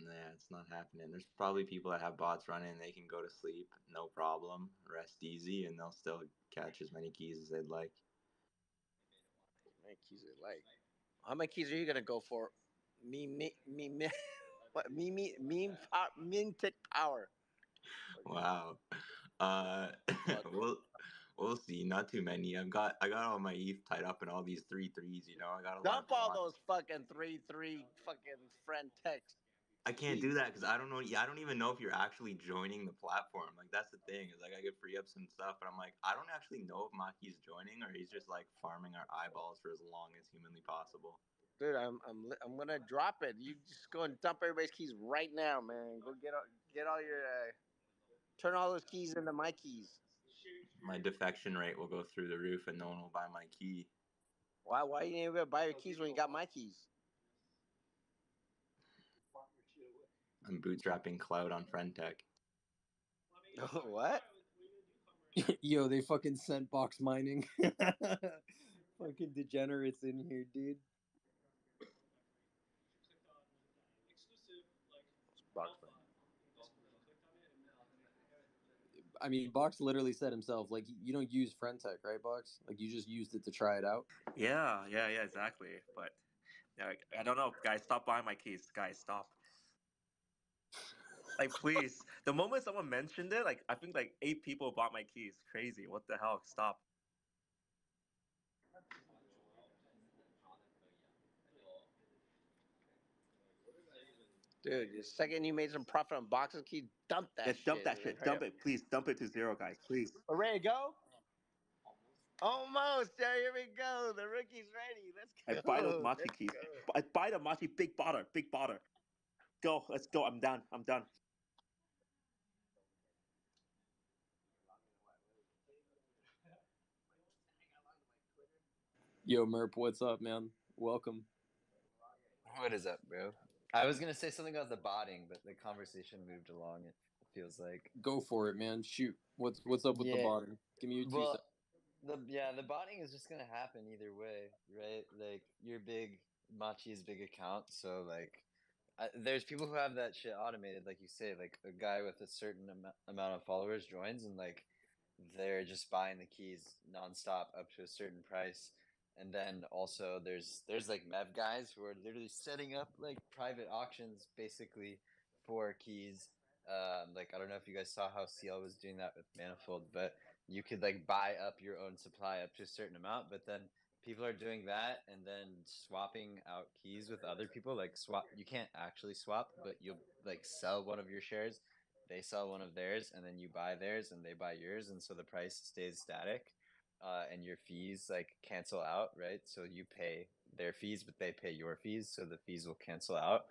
Nah, it's not happening. There's probably people that have bots running. They can go to sleep, no problem, rest easy, and they'll still catch as many keys as they'd like. How many keys they like? How many keys are you gonna go for? What? Mintic power. Wow. We'll we'll see. Not too many. I got all my ETH tied up in all these 3-3s. You know, I got a lot Dump of all bots. those fucking 3-3 fucking Friend.Tech. I can't do that because I don't know. Yeah, I don't even know if you're actually joining the platform. Like that's the thing is like I get free ups and stuff, but I'm like I don't actually know if Maki's joining or he's just like farming our eyeballs for as long as humanly possible. Dude, I'm gonna drop it. You just go and dump everybody's keys right now, man. Go get all your turn all those keys into my keys. My defection rate will go through the roof and no one will buy my key. Why you ain't gonna buy your keys when you got my keys? I'm bootstrapping cloud on Friend.Tech. What? Yo, they fucking sent box mining. Fucking degenerates in here, dude. Box mining. I mean, Box literally said himself, like, you don't use Friend.Tech, right, Box? Like, you just used it to try it out. Yeah, exactly. But I don't know, guys. Stop buying my keys, guys. Stop. Like, please. The moment someone mentioned it, like I think like 8 people bought my keys. Crazy. What the hell? Stop. Dude, the second you made some profit on boxes keys, dump that Yeah, shit. dump that shit. Dump it, please. Dump it to 0, guys. Please. We're ready to go? Almost. Here we go. The rookie's ready. Let's I go. buy those Machi Let's keys. go. I buy the Machi big botter. Go, let's go. I'm done. Yo, Merp, what's up, man? Welcome. What is up, bro? I was gonna say something about the botting, but the conversation moved along. It feels like. Go for it, man. Shoot. What's up with the botting? Give me your 2 cents. The botting is just gonna happen either way, right? Like your big Machi's big account, so like there's people who have that shit automated, like you say, like a guy with a certain amount of followers joins and like they're just buying the keys nonstop up to a certain price. And then also there's like Mev guys who are literally setting up like private auctions basically for keys. Like I don't know if you guys saw how CL was doing that with Manifold, but you could like buy up your own supply up to a certain amount, but then people are doing that and then swapping out keys with other people. Like you can't actually swap, but you'll like sell one of your shares, they sell one of theirs, and then you buy theirs and they buy yours, and so the price stays static, and your fees like cancel out, right? So you pay their fees, but they pay your fees, so the fees will cancel out.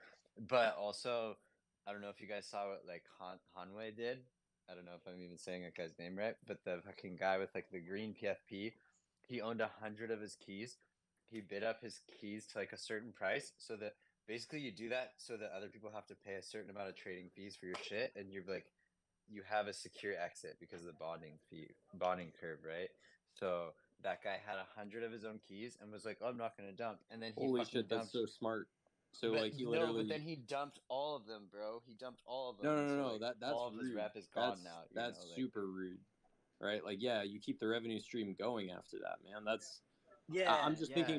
But also, I don't know if you guys saw what like Hanwei did. I don't know if I'm even saying that guy's name right, but the fucking guy with like the green PFP, he owned 100 of his keys. He bid up his keys to like a certain price, so that basically you do that so that other people have to pay a certain amount of trading fees for your shit, and you're like, you have a secure exit because of the bonding curve, right? So that guy had 100 of his own keys and was like, "Oh, I'm not gonna dump," and then he Holy fucking shit, that's dumped. so smart. So But like he no, literally but then he dumped all of them, bro. He dumped all of them. No, and so, no, like, that's all of his rude. rep is gone now. That's like, super rude, right? Like, yeah, you keep the revenue stream going after that, man. That's yeah. I'm just thinking